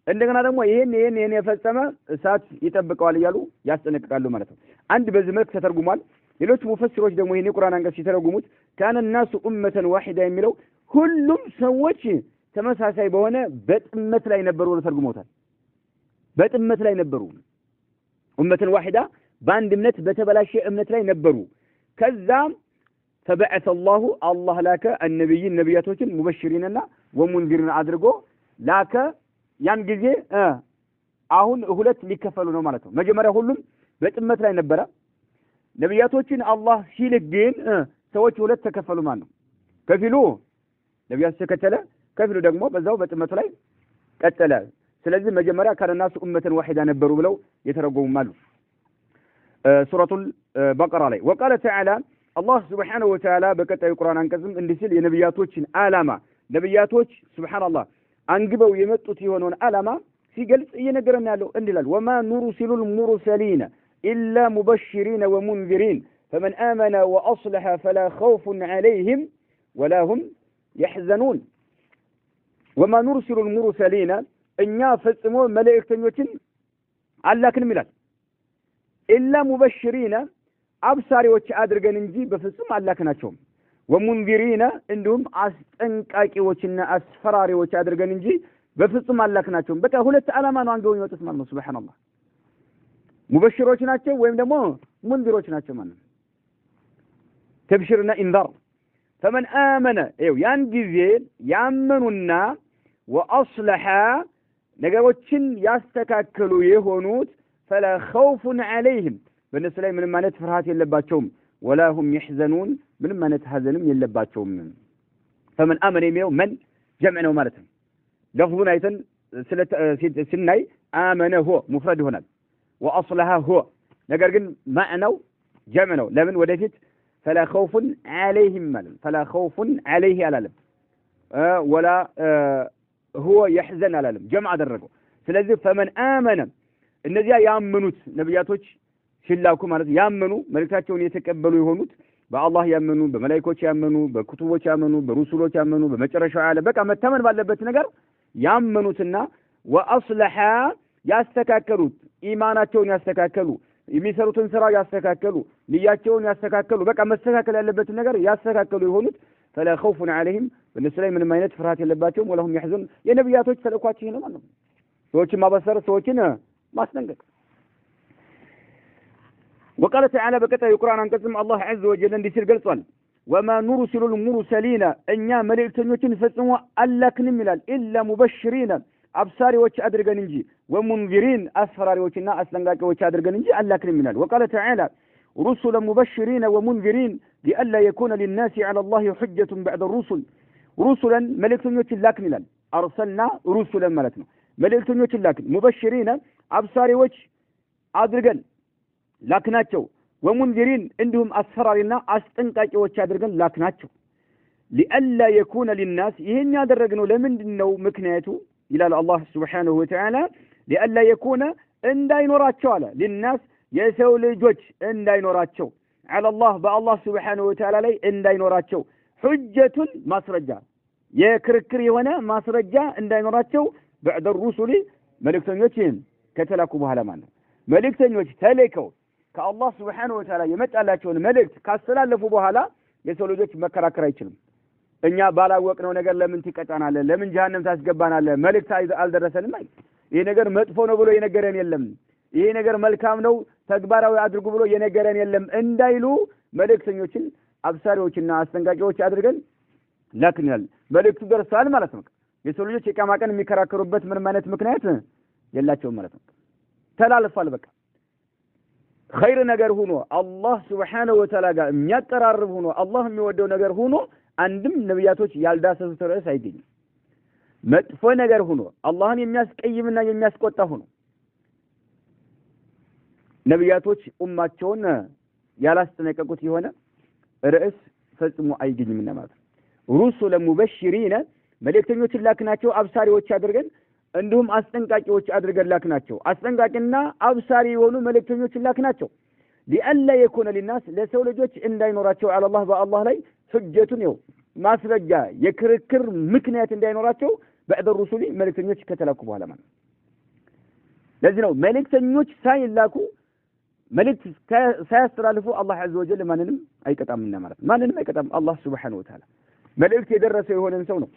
እንደገና ደግሞ ይሄን የፈጸመ እሳት ይጠብቀዋል ይያሉ ያስጠነቅቃሉ ማለት ነው አንድ በዚህ መልኩ ተተርጉሟል ሌሎች ሙፈሲሮች ደግሞ ይሄን የቁርአን አንቀጽ ሲተረጉሙት كان الناس أمة واحدة የሚለው ሁሉም ሰዎች ተመሳሳይ በሆነ በጥመት ላይ ነበሩ ተተርጉሞታል በጥመት ላይ ነበሩ أمة واحدة በአንድ እምነት በተበላሸ እምነት ላይ ነበሩ ከዛም فبعث الله ላከ النبيين ነብያቶችን ሙበሽሪንና ወሙንዚሪን አድርጎ ላከ ያን ጊዜ አሁን ሁለት ሊከፈሉ ነው ማለት ነው መጀመሪያ ሁሉም በጥመት ላይ ነበረ ነብያቶችን አላህ ሲልክ ግን ሰዎች ሁለት ተከፈሉ ማለት ነው ከፊሉ ነብያት ተከተለ ከፊሉ ደግሞ በዛው በጥመቱ ላይ ቀጠለ ስለዚህ መጀመሪያ ከነናሱ ኡመተን ዋሂዳ ነበሩ ብለው የተረጎሙማሉ ሱረቱል በቀራ ላይ وقال تعالى الله سبحانه وتعالى በቀጣዩ ቁርአን አንቀጽም እንዲህ ሲል የነብያቶችን ዓላማ ነብያቶች ሱብሃንአላህ አንግበው የመጡት የሆነውን ዓላማ ሲገልጽ እየነገረን ያለው እንዲላል وما نرسل المرسلين إلا مبشرين ومنذرين فمن آمن وأصلح فلا خوف عليهم ولا هم يحزنون وما نرسل المرسلين إننا فسموا ملائكتين على كلمة إلا مبشرين أبصاري وتشادرجن إنجي بفسم على كناتهم ومنذرين عندهم أستنكاكي وتشنا أسفراري وتشادرجن إنجي بفسم على كناتهم بكا هو التعلم أنا عنقوني وتسمع سبحان الله ሙበሽሮች ናቸው ወይም ደግሞ ሙንዚሮች ናቸው ማለት ነው ተብሽርና ኢንዛር فمن آمن ያን ጊዜ ያመኑና ወአስለሐ ነገሮችን ያስተካከሉ የሆኑት فلا خوف عليهم በነሱ ላይ ምንም ማለት ፍርሃት የለባቸውም ولا هم يحزنون ምንም ማለት ሐዘንም የለባቸውም فمن آمن የሚለው من جمع ነው ማለት ነው لفظን አይተን ስናይ آمن هو مفرد ይሆናል وأصلها هو ነገር ግን معنው جمع ነው ለምን ወደፊት فلا خوف عليهم ማለት فلا خوف عليه አላለም ولا هو يحزن አላለም جمع አደረገው ስለዚህ فمن آمن እነዚያ ያመኑት ነብያቶች ሲላኩ ማለት ያመኑ መልእክታቸውን የተቀበሉ የሆኑት በአላህ ያመኑ በመላእክቶች ያመኑ በኩቱቦች ያመኑ በሩሱሎች ያመኑ በመጨረሻው ዓለም በቃ መተመን ባለበት ነገር ያመኑትና ወአስለሐ ያስተካከሉት ኢማናቸውን ያስተካከሉ የሚሰሩትን ስራ ያስተካከሉ ንያቸውን ያስተካከሉ በቃ መስተካከል ያለበት ነገር ያስተካከሉ የሆኑት فلا خوف عليهم በእነሱ ላይ ምንም አይነት ፍርሃት የለባቸውም ወለሁም يحزن የነብያቶች ተልእኳቸው ይሄ ነው ማለት ነው ሰዎችን ማበሰር ሰዎችን ማስጠንቀቅ وقال تعالى بقطع القرآن አንቀጽም አላህ عز وجل እንዲህ ሲል ገልጿል وما نرسل المرسلين እኛ መልእክተኞችን ፈጽሞ አላክንም ይላል إلا مبشرين አብሳሪዎች አድርገን እንጂ ወሙንዚሪን አስፈራሪዎችና አስጠንቃቂዎች አድርገን እንጂ አላክንም ይላል وقال تعالى رسلا مبشرين ومنذرين لئلا يكون للناس على الله حجة بعد الرسل رسلا መልእክተኞችን ላክን ይላል أرسلنا رسلا ማለት ነው መልእክተኞችን ላክን مبشرين አብሳሪዎች አድርገን ላክናቸው ወሙንዚሪን እንዲሁም አስፈራሪና አስጠንቃቂዎች አድርገን ላክናቸው لئلا يكون للناس ይሄን ያደረግነው ለምንድነው ምክንያቱ ይላል አላህ Subhanahu Wa Ta'ala لئلا يكون እንዳይኖራቸው አለ للناس የሰው ልጆች እንዳይኖራቸው على الله በአላህ Subhanahu Wa Ta'ala ላይ እንዳይኖራቸው ሁጀቱን ማስረጃ የክርክር የሆነ ማስረጃ እንዳይኖራቸው بعد الرسل መልእክተኞችን ከተላኩ በኋላ ማለት ነው መልእክተኞች ተልከው ከአላህ Subhanahu Wa Ta'ala የመጣላቸውን መልእክት ካስተላለፉ በኋላ የሰው ልጆች መከራከር አይችልም እኛ ባላወቅነው ነገር ለምን ትቀጣናለህ ለምን ጀሃነም ታስገባናለህ መልእክት አልደረሰንም አይ ይሄ ነገር መጥፎ ነው ብሎ የነገረን የለም ይሄ ነገር መልካም ነው ተግባራዊ አድርጉ ብሎ የነገረን የለም እንዳይሉ መልእክተኞችን አብሳሪዎችና አስጠንቃቂዎች አድርገን ላክናል መልእክቱ ደርሷል ማለት ነው የሰው ልጆች የቂያማቀን የሚከራከሩበት ምንም አይነት ምክንያት የላቸውም ማለት ነው ተላልፏል በቃ ኸይር ነገር ሆኖ አላህ Subhanahu Wa Ta'ala ጋር የሚያቀራርብ ሆኖ አላህ የሚወደው ነገር ሆኖ አንድም ነብያቶች ያልዳሰሱት ርዕስ አይገኝም መጥፎ ነገር ሆኖ አላህን የሚያስቀይምና የሚያስቆጣ ሆኖ ነብያቶች ኡማቸውን ያላስጠነቀቁት የሆነ ርዕስ ፈጽሞ አይገኝምና ማለት ነው ሩሱለ ሙበሽሪነ መልእክተኞችን ላክናቸው አብሳሪዎች አድርገን እንዲሁም አስጠንቃቂዎች አድርገን ላክናቸው አስጠንቃቂና አብሳሪ የሆኑ መልእክተኞችን ላክናቸው لئلا يكون للناس ለሰው ልጆች እንዳይኖራቸው على الله በአላህ ላይ ሁጀቱን ነው ማስረጃ የክርክር ምክንያት እንዳይኖራቸው بعد الرسل መልእክተኞች ከተላኩ በኋላ ማለት ለዚህ ነው መልእክተኞች ሳይላኩ መልእክት ሳያስተላልፉ አላህ عز وجل ማንንም አይቀጣምና ማለት ማንንም አይቀጣም አላህ Subhanahu Wa Ta'ala መልእክት የደረሰው የሆነን ሰው ነው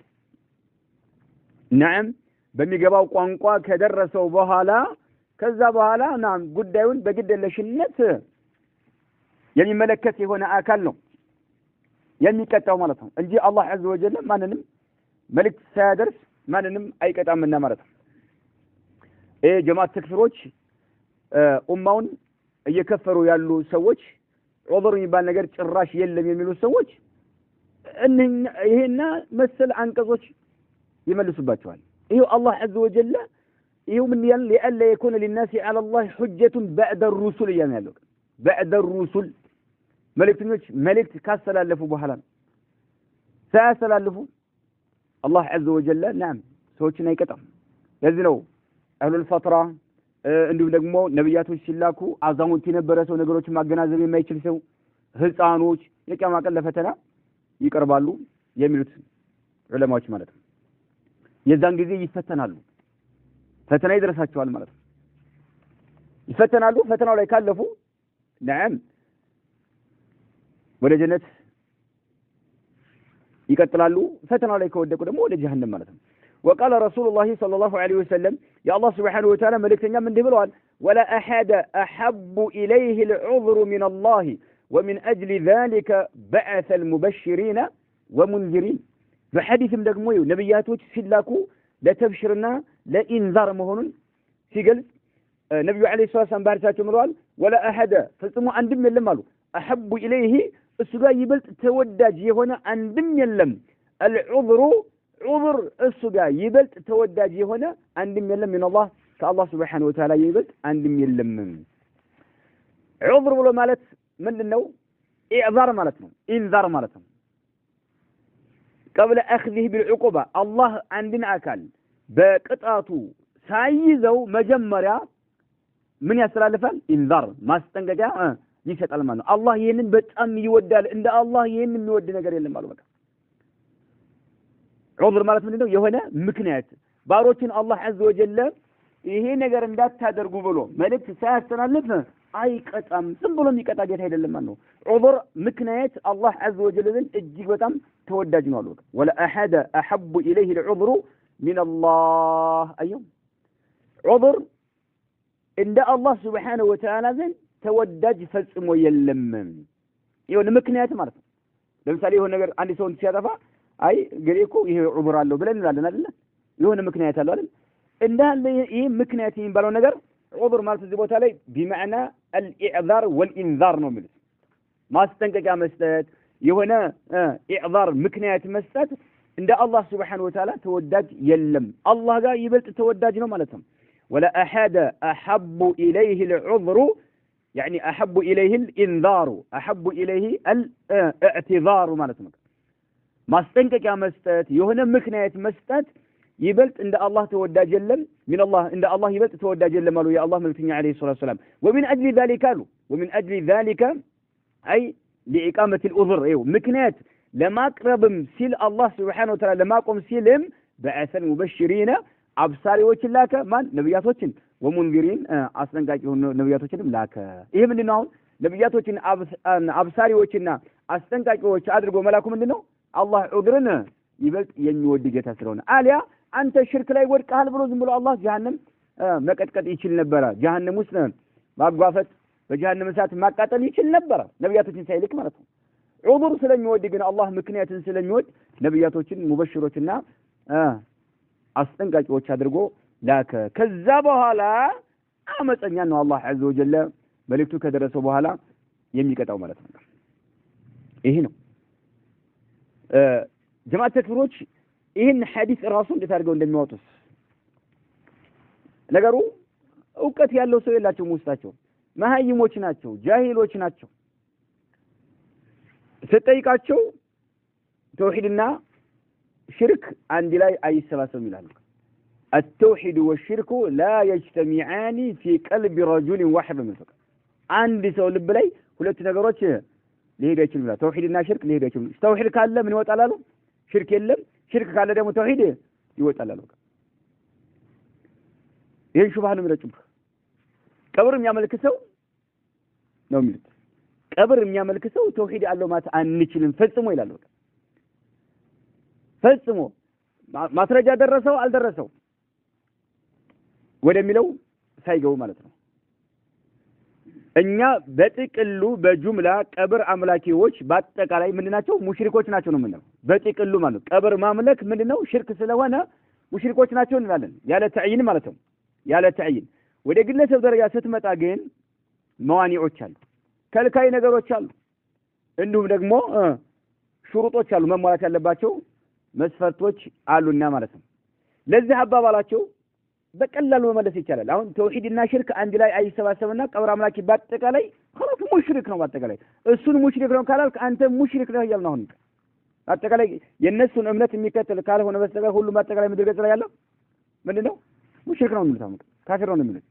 نعم በሚገባው ቋንቋ ከደረሰው በኋላ ከዛ በኋላ ናም ጉዳዩን በግድለሽነት የሚመለከት የሆነ አካል ነው የሚቀጣው ማለት ነው እንጂ አላህ عز وجل ማንንም መልእክት ሳያደርስ ማንንም አይቀጣምና ማለት ነው ጀማዓት ተክፊሮች ኡማውን እየከፈሩ ያሉ ሰዎች ዑذር የሚባል ነገር ጭራሽ የለም የሚሉ ሰዎች ይሄና መሰል አንቀጾች ይመልሱባቸዋል ይሄው አላህ عز وجل ይሄው ምን ያለ لئلا يكون للناس على الله حجة بعد الرسل ያለው بعد الرسل መልእክተኞች መልእክት ካስተላለፉ በኋላ ሳያስተላልፉ አላህ عز وجل نعم ሰዎችን አይቀጣም ለዚህ ነው አህሉል ፈትራ እንዲሁም ደግሞ ነብያቶች ሲላኩ አዛውንት የነበረ ሰው ነገሮችን ማገናዘብ የማይችል ሰው ህፃኖች የቂያማ ቀን ለፈተና ይቀርባሉ የሚሉት ዑለማዎች ማለት ነው የዛን ጊዜ ይፈተናሉ ፈተና ይደርሳቸዋል ማለት ነው ይፈተናሉ ፈተናው ላይ ካለፉ نعم ወደ ጀነት ይቀጥላሉ ፈተናው ላይ ከወደቁ ደግሞ ወደ ጀሃነም ማለት ነው وقال رسول الله صلى الله عليه وسلم يا الله سبحانه وتعالى ملكتنا من دبلوان ولا أحد أحب إليه العذر من الله ومن أجل ذلك بعث المبشرين ومنذرين بحديث مدقموي نبياتوች ሲላኩ ለተብሽርና ለኢንዛር መሆኑን ሲገልጽ ነብዩ አለይሂ ሰላም ባርካቸው ምሏል ولا أحد ፈጽሞ አንድም የለም አሉ أحب إليه እሱ ጋር ይበልጥ ተወዳጅ የሆነ አንድም የለም العذر عذر እሱ ጋር ይበልጥ ተወዳጅ የሆነ አንድም የለም من الله ከአላህ Subhanahu Wa Ta'ala ይበልጥ አንድም የለም عذر ብሎ ማለት ምንድነው ኢዕዛር ማለት ነው ኢንዛር ማለት ነው قبل أخذه بالعقوبة الله عندنا أكل بقطعته سايزو مجمريا من يسلالفال إنذار ما استنجا يسأل المعنى الله ينن بتأم يودال عند الله ينن يود نجار يلهم معلومك عذر مالت من إنه يهونا مكنات باروتين الله عز وجل ይሄ ነገር እንዳታደርጉ ብሎ መልእክት ሳያስተላልፍ አይቀጣም ዝም ብሎ የሚቀጣ ጌታ አይደለም ማለት ነው ዑذር ምክንያት አላህ عز وجل እጅግ በጣም ተወዳጅ ነው አሉ ولا احد احب اليه العذر من الله ايوه عذر عند الله سبحانه وتعالى ዘንድ ተወዳጅ ፈጽሞ የለም ይሁን ምክንያት ማለት ነው ለምሳሌ ይሁን ነገር አንድ ሰው ሲያጠፋ አይ ገሬኮ ይሄ ዑذር አለው ብለን እንላለን አይደል ይሁን ምክንያት አለው አይደል እንዳለ ይሄ ምክንያት የሚባለው ነገር عذر ማለት እዚህ ቦታ ላይ بمعنى الاعذار والانذار ነው ማለት ማስጠንቀቂያ መስጠት የሆነ ኢዕዛር ምክንያት መስጠት እንደ አላህ Subhanahu Wa Ta'ala ተወዳጅ የለም አላህ ጋር ይበልጥ ተወዳጅ ነው ማለት ነው ولا احد احب اليه العذر يعني احب اليه الانذار احب اليه الاعتذار ማለት ነው ማስጠንቀቂያ መስጠት የሆነ ምክንያት መስጠት يبلت عند الله توداج يلم من الله عند الله يبلت توداج يلم قالوا يا الله ملتني عليه الصلاة والسلام ومن أجل ذلك قالوا ومن أجل ذلك أي لإقامة الأذر مكنات لما قربم سيل الله سبحانه وتعالى لما قم سيلم بعث المبشرين أبصاري وجلاك من نبيات وجن ومنذرين أصلا قاعد نبيات وجن لاك إيه من النوع نبيات وجن أبصاري وجنا أصلا قاعد وجه أدركوا ملاكم من النوع الله عذرنا يبلت ينودي جتا سلونا آليا أنت الشرك لا يورك أهل بلوز ملو الله جهنم ما قد يشيل نبرة جهنم مسلم ما قافت فجهنم سات ما قتل يشيل نبرة نبياتوችን ሳይልክ ማለት ነው عذر ስለሚወድ ግን አላህ ምክንያትን ስለሚወድ ነብያቶችን ሙበሽሮችና አስጠንቃቂዎች አድርጎ ላከ ከዛ በኋላ አመፀኛ ነው አላህ عز وجل መልእክቱ ከደረሰው በኋላ የሚቀጣው ማለት ነው ይሄ ነው ጀማዓት ተክፍሮች ይሄን ሐዲስ ራሱ እንዴት አድርገው እንደሚያወጡት ነገሩ እውቀት ያለው ሰው የላቸው ሙስታቸው መሃይሞች ናቸው ጃሂሎች ናቸው ተጠይቃቸው ተውሂድና ሽርክ አንድ ላይ አይሰባሰብም ይላሉ التوحيد والشرك لا يجتمعان في قلب رجل واحد منهم አንድ ሰው ልብ ላይ ሁለት ነገሮች ሊሄዱ ይችላሉ ተውሂድና ሽርክ ሊሄዱ ይችላሉ ተውሂድ ካለ ምን ይወጣል አሉ ሽርክ የለም ሽርክ ካለ ደግሞ ተውሂድ ይወጣል አሉ ይሄን ሹብሃ ነው የሚረጩት ቀብር የሚያመልክ ሰው ነው የሚሉት ቀብር የሚያመልክ ሰው ተውሂድ አለው ማለት አንችልም ፈጽሞ ይላሉ ፈጽሞ ማስረጃ ደረሰው አልደረሰው ወደሚለው ሳይገው ማለት ነው እኛ በጥቅሉ በጁምላ ቀብር አምላኪዎች በአጠቃላይ ምንድናቸው ሙሽሪኮች ናቸው ነው የምንለው በጥቅሉ ማለት ቀብር ማምለክ ምንድነው ሽርክ ስለሆነ ሙሽሪኮች ናቸው እንላለን ያለ ተዕይን ማለት ነው ያለ ተዕይን ወደ ግለሰብ ደረጃ ስትመጣ ግን መዋኒዎች አሉ ከልካይ ነገሮች አሉ እንዲሁም ደግሞ ሹሩጦች አሉ መሟላት ያለባቸው መስፈርቶች አሉና ማለት ነው ለዚህ አባባላቸው በቀላሉ መመለስ ይቻላል አሁን ተውሂድና ሽርክ አንድ ላይ አይሰባሰብና ቀብር አምላኪ በአጠቃላይ خلاص ሙሽሪክ ነው በአጠቃላይ እሱን ሙሽሪክ ነው ካላልክ አንተ ሙሽሪክ ነህ ያልነው አሁን በአጠቃላይ የነሱን እምነት የሚከተል ካልሆነ በስተቀር ሁሉም በአጠቃላይ ምድር ገጽ ላይ ያለው ምንድነው ሙሽሪክ ነው የሚሉት ካፊር ነው የሚሉት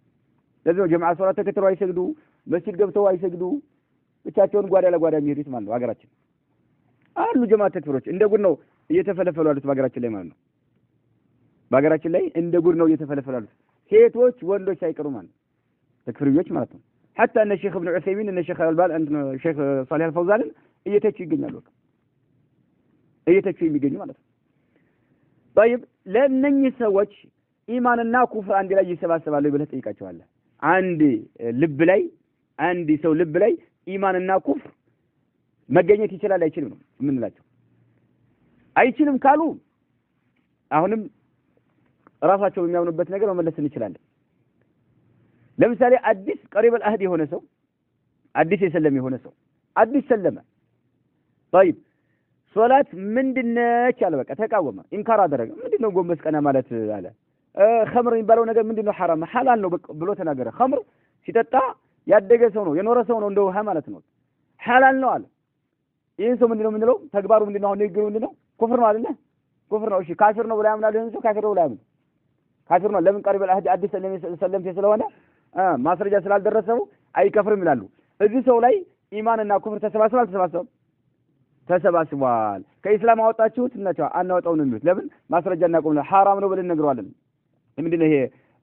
ለዚህ ጀማዓ ሶላት ተከትለው አይሰግዱ መስጊድ ገብተው አይሰግዱ ብቻቸውን ጓዳ ለጓዳ የሚሄዱት ማለት ነው ሀገራችን አሉ ጀማዓ ተክፍሮች እንደ ጉድ ነው እየተፈለፈሉ ያሉት በሀገራችን ላይ ማለት ነው በሀገራችን ላይ እንደ ጉድ ነው እየተፈለፈሉ ያሉት ሴቶች ወንዶች ሳይቀሩ ማለት ተክፍሪዎች ማለት ነው حتى ان الشيخ ابن عثيمين ان الشيخ البال ان الشيخ صالح الفوزان እየተቹ ይገኛሉ እየተቹ የሚገኙ ማለት ነው طيب ለእነኚህ ሰዎች ኢማንና ኩፍር አንድ ላይ ይሰባሰባሉ ብለህ ጠይቃቸዋለህ። አንድ ልብ ላይ አንድ ሰው ልብ ላይ ኢማንና ኩፍር መገኘት ይችላል አይችልም ነው የምንላቸው። አይችልም ካሉ አሁንም ራሳቸው የሚያምኑበት ነገር መመለስ እንችላለን። ለምሳሌ አዲስ ቀሪብ العهد የሆነ ሰው አዲስ የሰለመ የሆነ ሰው አዲስ ሰለመ طيب ሶላት ምንድነች አለ። በቃ ተቃወመ፣ ኢንካር አደረገ። ምንድነው ጎንበስ ቀና ማለት አለ። ኸምር የሚባለው ነገር ምንድነው? ሐራም ሐላል ነው ብሎ ተናገረ። ኸምር ሲጠጣ ያደገ ሰው ነው የኖረ ሰው ነው እንደው ማለት ነው ሐላል ነው አለ። ይሄን ሰው ምንድነው የምንለው? ተግባሩ ምንድነው? አሁን ንግግሩ ምንድነው? ኩፍር ነው አይደል? ኩፍር ነው። እሺ ካፊር ነው ብላ ያምናል። ይሄን ሰው ካፊር ነው ብላ ያምናል። ካፊር ነው። ለምን ቀሪብ العهد አዲስ ሰለምቴ ስለሆነ ማስረጃ ስላልደረሰው አይከፍርም ይላሉ። እዚህ ሰው ላይ ኢማንና ኩፍር ተሰባስቧል። ከኢስላም አወጣችሁት እናቸው አናወጣው ነው የሚሉት። ለምን ማስረጃ እናቆም ነው። ሐራም ነው ብለን ነግረዋለን። ምንድነው ይሄ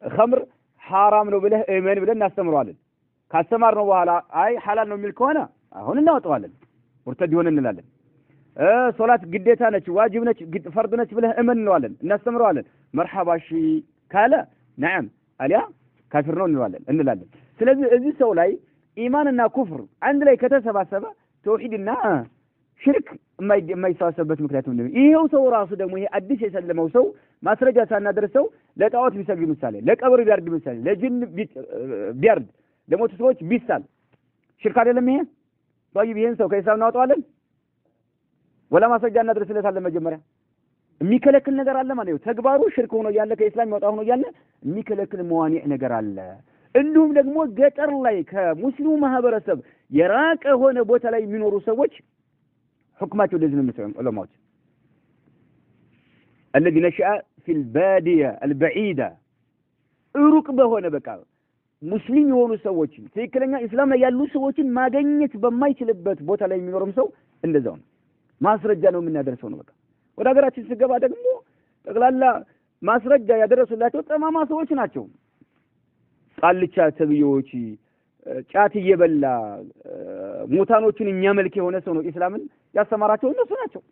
ኸምር ሐራም ነው ብለህ እመን ብለን እናስተምረዋለን። ካስተማር ነው በኋላ አይ ሐላል ነው የሚል ከሆነ አሁን እናወጣዋለን፣ ወርተድ ይሆን እንላለን። ሶላት ግዴታ ነች፣ ዋጅብ ነች፣ ፈርድ ነች ብለህ እመን እንለዋለን፣ እናስተምረዋለን። መርሐባሺ ካለ ነዓም አሊያ ካፊር ነው እንላለን። ስለዚህ እዚህ ሰው ላይ ኢማንና ኩፍር አንድ ላይ ከተሰባሰበ ተውሂድና ሽርክ የማይሰባሰብበት ምክንያት ምንድን ነው? ይሄው ሰው ራሱ ደግሞ ይሄ አዲስ የሰለመው ሰው ማስረጃ ሳናደርሰው ለጣዖት ቢሰግድ ምሳሌ፣ ለቀብር ቢያርድ ምሳሌ፣ ለጅን ቢያርድ፣ ለሞቱ ሰዎች ቢሳል ሽርክ አይደለም ይሄ? طيب ይሄን ሰው ከኢስላም እናወጣዋለን ወላ ማስረጃ እናደርስለታለን? መጀመሪያ የሚከለክል ነገር አለ ማለት ነው። ተግባሩ ሽርክ ሆኖ ያለ ከኢስላም ይወጣ ሆኖ ያለ የሚከለክል መዋኒዕ ነገር አለ። እንዲሁም ደግሞ ገጠር ላይ ከሙስሊሙ ማህበረሰብ የራቀ ሆነ ቦታ ላይ የሚኖሩ ሰዎች حكماته لازم نسمع علماء الذي نشأ في البادية البعيدة ركبه هنا بقى مسلم የሆኑ ሰዎች ትክክለኛ እስላም ላይ ያሉ ሰዎችን ማግኘት በማይችልበት ቦታ ላይ የሚኖርም ሰው እንደዛው ነው። ማስረጃ ነው የምናደርሰው ነው። በቃ ወደ ሀገራችን ሲገባ ደግሞ ጠቅላላ ማስረጃ ያደረሱላቸው ጠማማ ሰዎች ናቸው። ቃልቻ ተብዮች ጫት እየበላ ሙታኖችን የሚያመልክ የሆነ ሰው ነው እስላምን ያስተማራቸው እነሱ ናቸው።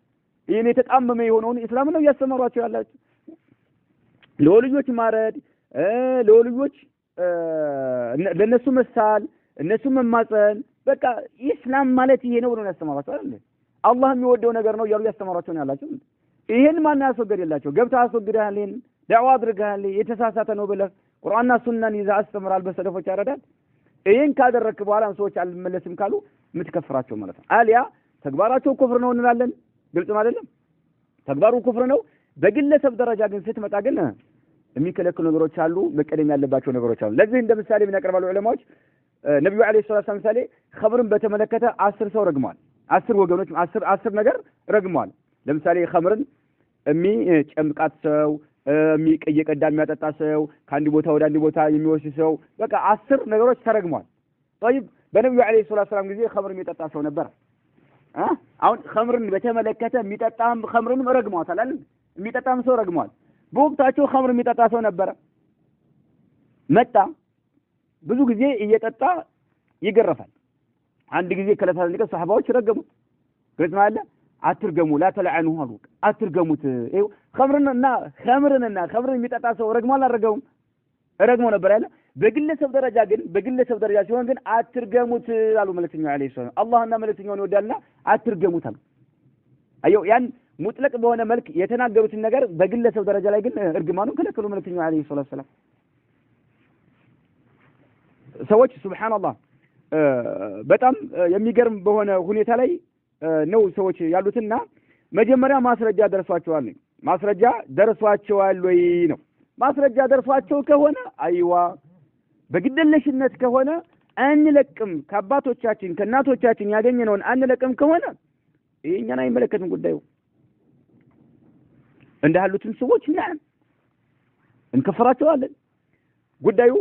ይሄን የተጣመመ የሆነውን እስላም ነው ያስተማሯቸው ያላቸው። ለወልዮች ማረድ፣ ለወልዮች ለነሱ መሳል፣ እነሱ መማፀን፣ በቃ እስላም ማለት ይሄ ነው ብሎ ያስተማሯቸው አይደል? አላህ የሚወደው ነገር ነው ያሉ ያስተማሯቸው ነው ያላቸው። ይሄን ማን ያስወገደላቸው? ገብታ አስወግደሃል፣ ይሄን ዳዕዋ አድርገሃል፣ የተሳሳተ ነው ብለህ ቁርአንና ሱናን ይዘህ አስተምራል በሰለፎች ያረዳል። ይሄን ካደረክ በኋላ ሰዎች አልመለስም ካሉ ምትከፍራቸው ማለት ነው። አሊያ ተግባራቸው ኩፍር ነው እንላለን። ግልጽ አይደለም? ተግባሩ ኩፍር ነው። በግለሰብ ደረጃ ግን ስትመጣ ግን የሚከለክሉ ነገሮች አሉ፣ መቀደም ያለባቸው ነገሮች አሉ። ለዚህ እንደ ምሳሌ ምን ያቀርባሉ ዑለማዎች? ነብዩ አለይሂ ሰላቱ ወሰለም ምሳሌ ኸምርን በተመለከተ 10 ሰው ረግመዋል። 10 ወገኖች 10 ነገር ረግመዋል። ለምሳሌ ኸምርን የሚጨምቃት ሰው፣ የሚቀየቀዳ የሚያጠጣ ሰው፣ ከአንድ ቦታ ወደ አንድ ቦታ የሚወስድ ሰው፣ በቃ 10 ነገሮች ተረግመዋል። طيب በነብዩ አለይሂ ሰላቱ ወሰለም ጊዜ ኸምር የሚጠጣ ሰው ነበር። አሁን ኸምርን በተመለከተ የሚጠጣም ኸምርንም ረግመዋታል አይደል? የሚጠጣም ሰው ረግመዋል። በወቅታቸው ኸምር የሚጠጣ ሰው ነበር። መጣ ብዙ ጊዜ እየጠጣ ይገረፋል። አንድ ጊዜ ከለታል ሊቀ ሰሃባዎች ረገሙት። ግልጽ ማለት አትርገሙ ላ ተለዓኑ አሉ። አትርገሙት። ይኸው ኸምርንና ኸምርን የሚጠጣ ሰው ረግሟል አልረገሙም? ረግሞ ነበር ያለ። በግለሰብ ደረጃ ሲሆን ግን አትርገሙት አሉ መልእክተኛው አለይሂ ሰላም። አላህና መልእክተኛውን ይወዳልና አትርገሙት አሉ። አየው ያን ሙጥለቅ በሆነ መልክ የተናገሩትን ነገር በግለሰብ ደረጃ ላይ ግን እርግማኑን ከለከሉ መልእክተኛው አለይሂ ሰላም። ሰዎች ሱብሃንአላህ በጣም የሚገርም በሆነ ሁኔታ ላይ ነው ሰዎች ያሉትና መጀመሪያ ማስረጃ ደርሷቸዋል ወይ ነው። ማስረጃ ደርሷቸው ከሆነ አይዋ በግደለሽነት ከሆነ አንለቅም፣ ከአባቶቻችን ከእናቶቻችን ያገኘነውን አንለቅም ከሆነ ይሄኛን አይመለከትም ጉዳዩ። እንዳሉትን ሰዎች እንከፈራቸዋለን። ጉዳዩ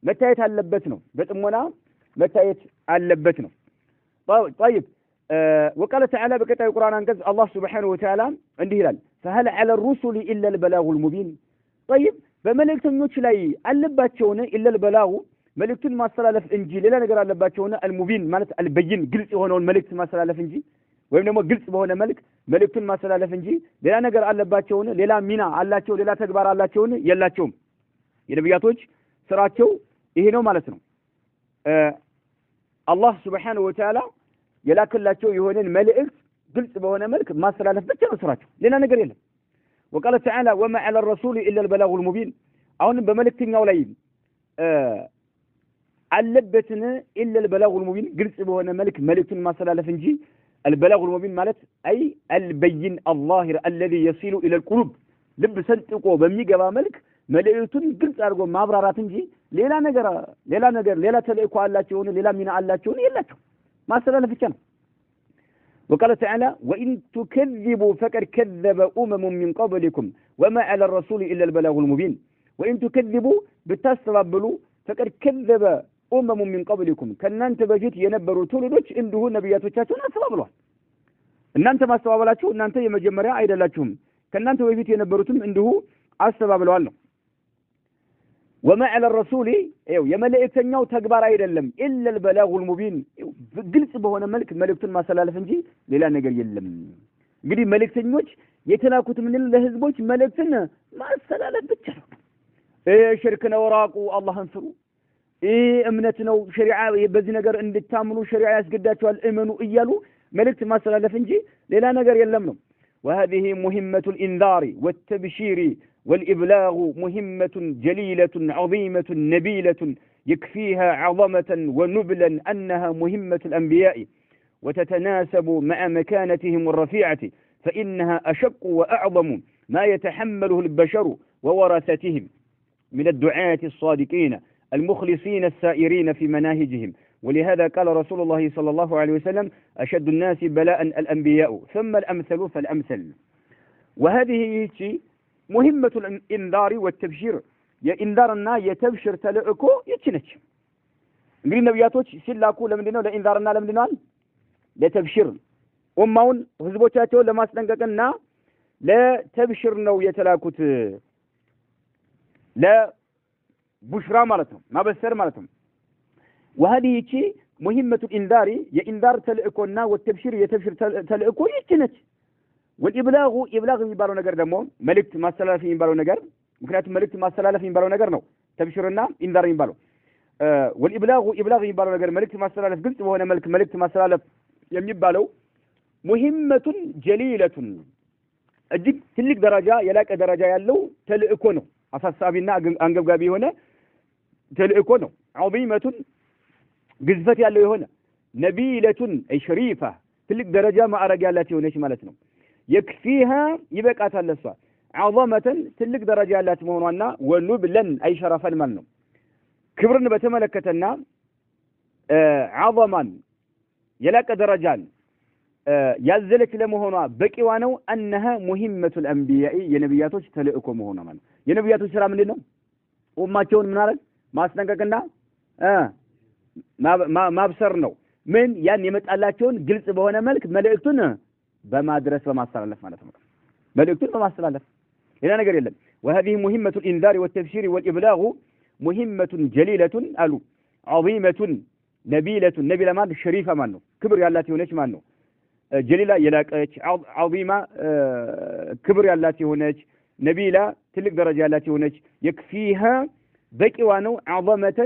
መታየት አለበት ነው፣ በጥሞና መታየት አለበት ነው። طيب وقال تعالى بقطع القرآن አንቀጽ አላህ Subhanahu Wa Ta'ala እንዲህ ይላል فهل على الرسل إلا البلاغ المبين طيب በመልእክተኞች ላይ አለባቸውና إلا البلاغ መልእክቱን ማስተላለፍ እንጂ ሌላ ነገር አለባቸውና المبين ማለት البين ግልጽ የሆነውን መልእክት ማስተላለፍ እንጂ ወይም ደግሞ ግልጽ በሆነ መልክ መልእክቱን ማስተላለፍ እንጂ ሌላ ነገር አለባቸውን ሌላ ሚና አላቸው ሌላ ተግባር አላቸውን የላቸውም የነብያቶች ስራቸው ይሄ ነው ማለት ነው አላህ Subhanahu Wa Ta'ala የላከላቸው የሆነን መልእክት ግልጽ በሆነ መልክ ማስተላለፍ ብቻ ነው ስራቸው ሌላ ነገር የለም وقال تعالى وما على الرسول الا البلاغ المبين አሁን በመልእክተኛው ላይ አለበትን الا البلاغ المبين ግልጽ በሆነ መልክ መልእክቱን ማስተላለፍ እንጂ البلاغ المبين ማለት أي البين الظاهر الذي يصل إلى القلوب ልብ ሰንጥቆ በሚገባ መልክ መልእክቱን ግልጽ አድርጎ ማብራራት እንጂ ሌላ ነገር ሌላ ተልእኮ አላቸው ሌላ ሚና አላቸው የላቸው ማስተላለፍ ብቻ ነው وقال تعالى وإن تكذبوا فقد كذب من قبلكم وما على الرسول إلا البلاغ المبين وإن تكذبوا بتستبابلوا فقد كذب من قبلكم كنانت بجيت ينبروا تولدوች እንዲሁ ነብያቶቻቸውን አስተባብለዋል እናንተ ማስተባበላችሁ እናንተ የመጀመሪያ አይደላችሁም ከናንተ በፊት የነበሩትም እንዲሁ አስተባብለዋል ነው وما على الرسول የመልእክተኛው ተግባር አይደለም إلا البلاغ المبين ግልጽ በሆነ መልክ መልእክቱን ማስተላለፍ እንጂ ሌላ ነገር የለም እንግዲህ መልእክተኞች የተላኩት ምን ለህዝቦች መልእክትን ማስተላለፍ ብቻ ነው ሽርክ ነው ራቁ አላህን ፍሩ እምነት ነው ሸሪዓ በዚህ ነገር እንድታምኑ ሸሪዓ ያስገዳቸዋል እመኑ እያሉ መልእክት ማስተላለፍ እንጂ ሌላ ነገር የለም ነው وهذه مهمة الإنذار والتبشير والإبلاغ مهمة جليلة عظيمة نبيلة يكفيها عظمة ونبلا أنها مهمة الأنبياء وتتناسب مع مكانتهم الرفيعة فإنها أشق وأعظم ما يتحمله البشر وورثتهم من الدعاة الصادقين المخلصين السائرين في مناهجهم ولهذا قال رسول الله صلى الله عليه وسلم أشد الناس بلاء الأنبياء ثم الأمثل فالأمثل وهذه مهمة الإنذار والتبشير يا إنذارنا يتبشر تلعكو يتنج እንግዲህ ነብያቶች ሲላኩ ለምንድነው ለኢንዛርና ለምንድነው ለተብሽር ኡማውን ህዝቦቻቸውን ለማስጠንቀቅና ለተብሽር ነው የተላኩት ለቡሽራ ማለት ነው ማበሰር ማለት ነው وهذه مهمة الإنذار የኢንዛር ተልእኮና والتبشير የተብሽር ተልእኮ ይችነች والإبلاغ إبلاغ የሚባለው ነገር ደግሞ መልእክት ማስተላለፍ የሚባለው ነገር ምክንያቱም መልእክት ማስተላለፍ የሚባለው ነገር ነው ተብሽርና ኢንዛር የሚባለው والإبلاغ إبلاغ የሚባለው ነገር መልእክት ማስተላለፍ ግልጽ በሆነ መልክ መልእክት ማስተላለፍ የሚባለው مهمة جليلة እጅግ ትልቅ ደረጃ የላቀ ደረጃ ያለው ተልእኮ ነው አሳሳቢና አንገብጋቢ የሆነ ተልእኮ ነው عظيمة ግዝፈት ያለው የሆነ نبيلة أي شريفة ትልቅ ደረጃ ማዕረግ ያላት የሆነች ማለት ነው يكفيها ይበቃታል ለሷ عظمة ትልቅ ደረጃ ያላት መሆኗና ونبلا أي شرفا ማለት ነው ክብርን በተመለከተና عظمان የላቀ ደረጃን ያዘለች ለመሆኗ በቂዋ ነው أنها مهمة الأنبياء የነብያቶች ተልእኮ መሆኗ ማለት የነብያቶች ስራ ምንድነው ኡማቸውን ምን አረግ ማስጠንቀቅና ማብሰር ነው ምን ያን የመጣላቸውን ግልጽ በሆነ መልክ መልእክቱን በማድረስ በማስተላለፍ ማለት ነው መልእክቱን በማስተላለፍ ሌላ ነገር የለም وهذه مهمة الإنذار والتبشير والإبلاغ مهمة جليلة ألو عظيمة نبيلة نبيلة ما شريفة منه كبر يالاتي هناك منه جليلة يلاقيك عظيمة كبر يالاتي هناك نبيلة تلك درجة يالاتي هناك يكفيها بكوانو عظمة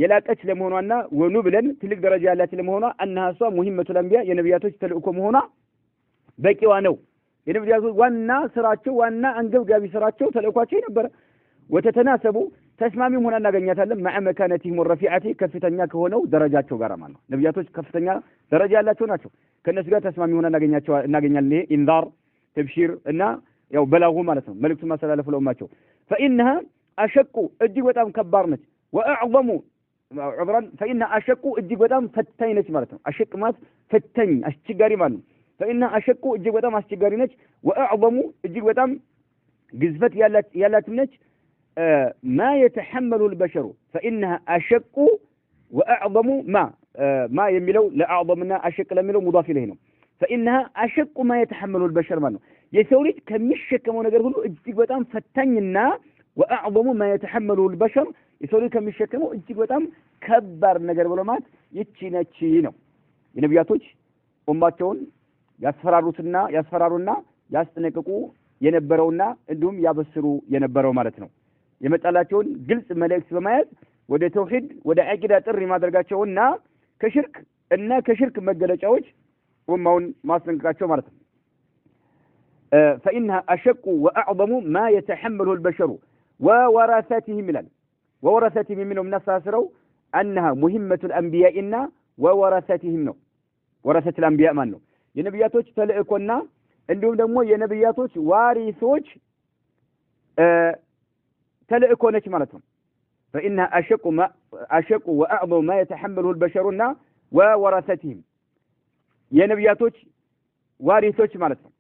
يلاقيك لمهونا ونبلا تلك درجة يالاتي لمهونا أنها سوى مهمة الأنبياء ينبياتوش تلقكم هنا بكوانو ينبياتوش وانا سراتشو وانا انقل قابي سراتشو تلقواتشو ينبرا وتتناسبوا تسمامي هنا نغنياتهم مع مكانتهم الرفيعة كفتنيا كهونو درجاتشو غارا مالو نبياتوش كفتنيا درجة يالاتشو ناتشو كالناس غا تسمامي هنا نغنيال لي انذار تبشير انا يو بلاغو مالتهم ملكتو ما سلالف الأماتشو فإنها أشكو اجي وطام كبارنت وأعظموا عبرا فإنها أشكو اجي وطام فتينت مالتهم أشك مات فتين أشتقاري مالو فإنها أشكو اجي وطام أشتقارينت وأعظموا اجي وطام قزفت يالاتنت ما يتحمل البشر فإنها أشق وأعظم ما يملو لأعظمنا أشق لملو مضاف إليه فإنها أشق ما يتحمل البشر منه يسوليت كمشك كما نقول اجتك بتام فتننا وأعظم ما يتحمله البشر يسوليت كمشك كما اجتك بتام كبر نقول بلومات يتشينا تشينو የነብያቶች ኡማቸውን ያስፈራሩና ያስጠነቅቁ የነበረውና እንዲሁም ያበስሩ የነበረው ማለት ነው። የመጣላቸውን ግልጽ መልእክት በማየት ወደ ተውሂድ ወደ አቂዳ ጥሪ ማድረጋቸውና ከሽርክ መገለጫዎች ኡማውን ማስጠንቀቃቸው ማለት ነው። فإنها أشق وأعظم ما يتحمله البشر وورثتهم لنا وورثتهم منهم نصاصروا أنها مهمة الأنبياء وورثتهم ነው ወረሰት الأنبياء ማን ነው የነብያቶች ተልእኮና እንዲሁም ደግሞ የነብያቶች ዋሪሶች ተልእኮ ነች ማለት ነው። فإنها أشق وأعظم ما يتحمله البشر وورثتهم የነብያቶች ዋሪሶች ማለት ነው።